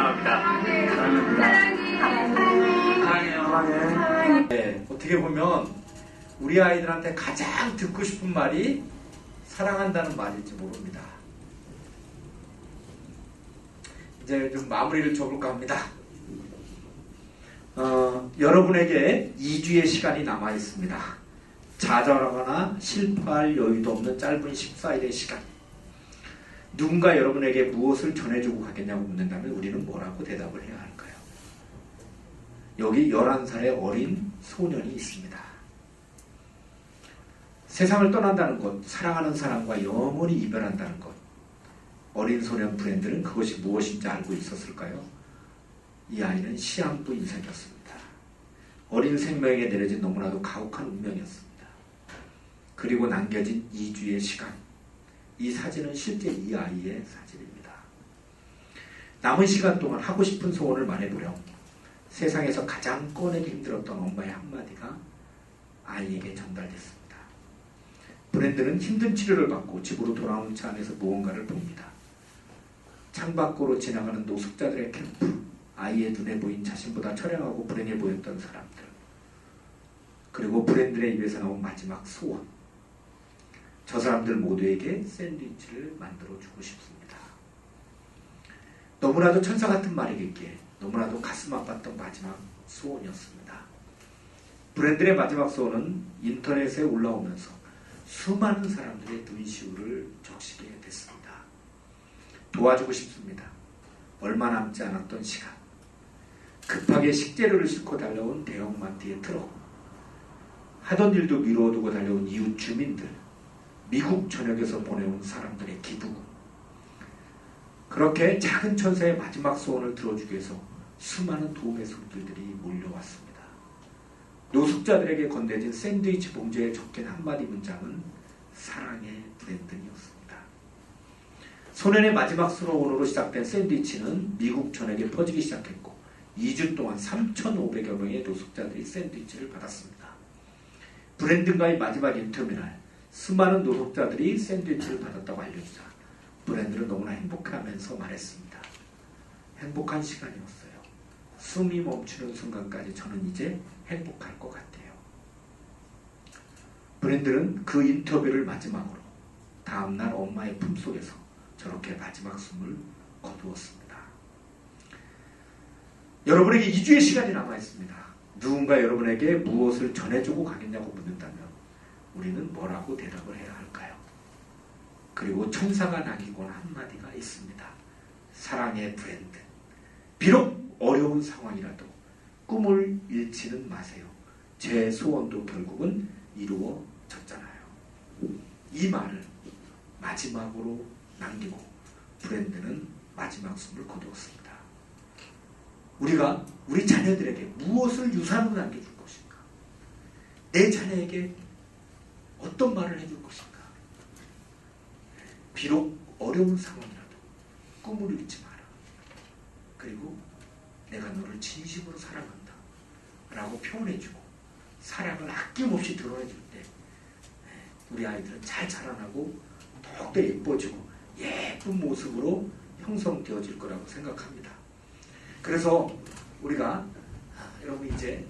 아빠 사랑해. 사랑합니다. 사랑해요. 네, 어떻게 보면 우리 아이들한테 가장 듣고 싶은 말이 사랑한다는 말일지 모릅니다. 이제 좀 마무리를 줘볼까 합니다. 여러분에게 2주의 시간이 남아 있습니다. 좌절하거나 실패할 여유도 없는 짧은 14일의 시간. 누군가 여러분에게 무엇을 전해주고 가겠냐고 묻는다면 우리는 뭐라고 대답을 해야 할까요? 여기 11살의 어린 소년이 있습니다. 세상을 떠난다는 것, 사랑하는 사람과 영원히 이별한다는 것. 어린 소년 브랜드는 그것이 무엇인지 알고 있었을까요? 이 아이는 시한부 인생이었습니다. 어린 생명에게 내려진 너무나도 가혹한 운명이었습니다. 그리고 남겨진 2주의 시간. 이 사진은 실제 이 아이의 사진입니다. 남은 시간 동안 하고 싶은 소원을 말해보렴. 세상에서 가장 꺼내기 힘들었던 엄마의 한마디가 아이에게 전달됐습니다. 브랜드는 힘든 치료를 받고 집으로 돌아온 차 안에서 무언가를 봅니다. 창밖으로 지나가는 노숙자들의 캠프, 아이의 눈에 보인 자신보다 처량하고 불행해 보였던 사람들, 그리고 브랜드의 입에서 나온 마지막 소원. 저 사람들 모두에게 샌드위치를 만들어주고 싶습니다. 너무나도 천사 같은 말이겠기에 너무나도 가슴 아팠던 마지막 소원이었습니다. 브랜드의 마지막 소원은 인터넷에 올라오면서 수많은 사람들의 눈시울을 적시게 됐습니다. 도와주고 싶습니다. 얼마 남지 않았던 시간. 급하게 식재료를 싣고 달려온 대형마트의 트럭. 하던 일도 미뤄두고 달려온 이웃 주민들. 미국 전역에서 보내온 사람들의 기부금. 그렇게 작은 천사의 마지막 소원을 들어주기 위해서 수많은 도움의 손길들이 몰려왔습니다. 노숙자들에게 건네진 샌드위치 봉지에 적힌 한마디 문장은 사랑의 브랜든이었습니다. 소년의 마지막 소원으로 시작된 샌드위치는 미국 전역에 퍼지기 시작했고 2주 동안 3,500여 명의 노숙자들이 샌드위치를 받았습니다. 브랜든과의 마지막 인터뷰날 수많은 노숙자들이 샌드위치를 받았다고 알려주자 브랜든은 너무나 행복해하면서 말했습니다. 행복한 시간이었어요. 숨이 멈추는 순간까지 저는 이제 행복할 것 같아요. 브랜든은 그 인터뷰를 마지막으로 다음날 엄마의 품속에서 저렇게 마지막 숨을 거두었습니다. 여러분에게 2주의 시간이 남아있습니다. 누군가 여러분에게 무엇을 전해주고 가겠냐고 묻는다면 우리는 뭐라고 대답을 해야 할까요? 그리고 천사가 남기고 한마디가 있습니다. 사랑의 브랜드. 비록 어려운 상황이라도 꿈을 잃지는 마세요. 제 소원도 결국은 이루어졌잖아요. 이 말을 마지막으로 남기고 브랜드는 마지막 숨을 거두었습니다. 우리가 우리 자녀들에게 무엇을 유산으로 남겨줄 것인가? 내 자녀에게 어떤 말을 해줄 것인가? 비록 어려운 상황이라도 꿈을 잃지 마라. 그리고 내가 너를 진심으로 사랑한다 라고 표현해주고 사랑을 아낌없이 드러내줄 때 우리 아이들은 잘 자라나고 더욱더 예뻐지고 예쁜 모습으로 형성되어질 거라고 생각합니다. 그래서 우리가 여러분 이제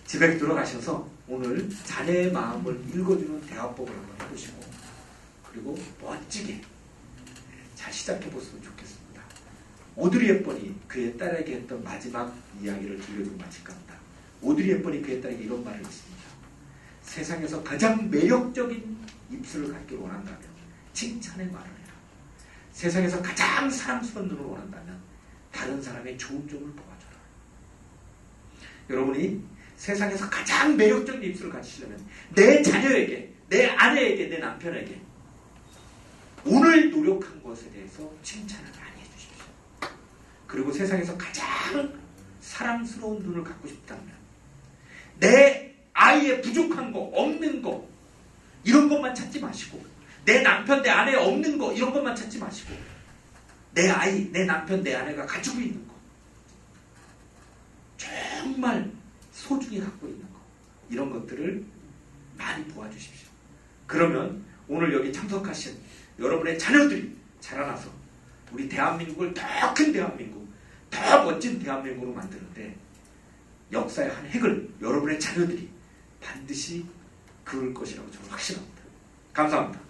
집에 들어가셔서 오늘 자네의 마음을 읽어주는 대화법을 한번 해보시고 그리고 멋지게 잘 시작해보시면 좋겠습니다. 오드리 헵번이 그의 딸에게 했던 마지막 이야기를 들려주고 마칠까 합니다. 오드리 헵번이 그의 딸에게 이런 말을 했습니다. 세상에서 가장 매력적인 입술을 갖기를 원한다면 칭찬의 말을 해라. 세상에서 가장 사랑스러운 눈을 원한다면 다른 사람의 좋은 점을 보아줘라. 여러분이 세상에서 가장 매력적인 입술을 가지시려면 내 자녀에게, 내 아내에게, 내 남편에게 오늘 노력한 것에 대해서 칭찬을 많이 해주십시오. 그리고 세상에서 가장 사랑스러운 눈을 갖고 싶다면 내 아이의 부족한 거, 없는 거 이런 것만 찾지 마시고 내 남편, 내 아내에 없는 거 이런 것만 찾지 마시고 내 아이, 내 남편, 내 아내가 가지고 있는 거 정말 소중히 갖고 있는 거 이런 것들을 많이 보아주십시오. 그러면 오늘 여기 참석하신 여러분의 자녀들이 자라나서 우리 대한민국을 더 큰 대한민국, 더 멋진 대한민국으로 만드는데 역사의 한 획을 여러분의 자녀들이 반드시 그을 것이라고 저는 확신합니다. 감사합니다.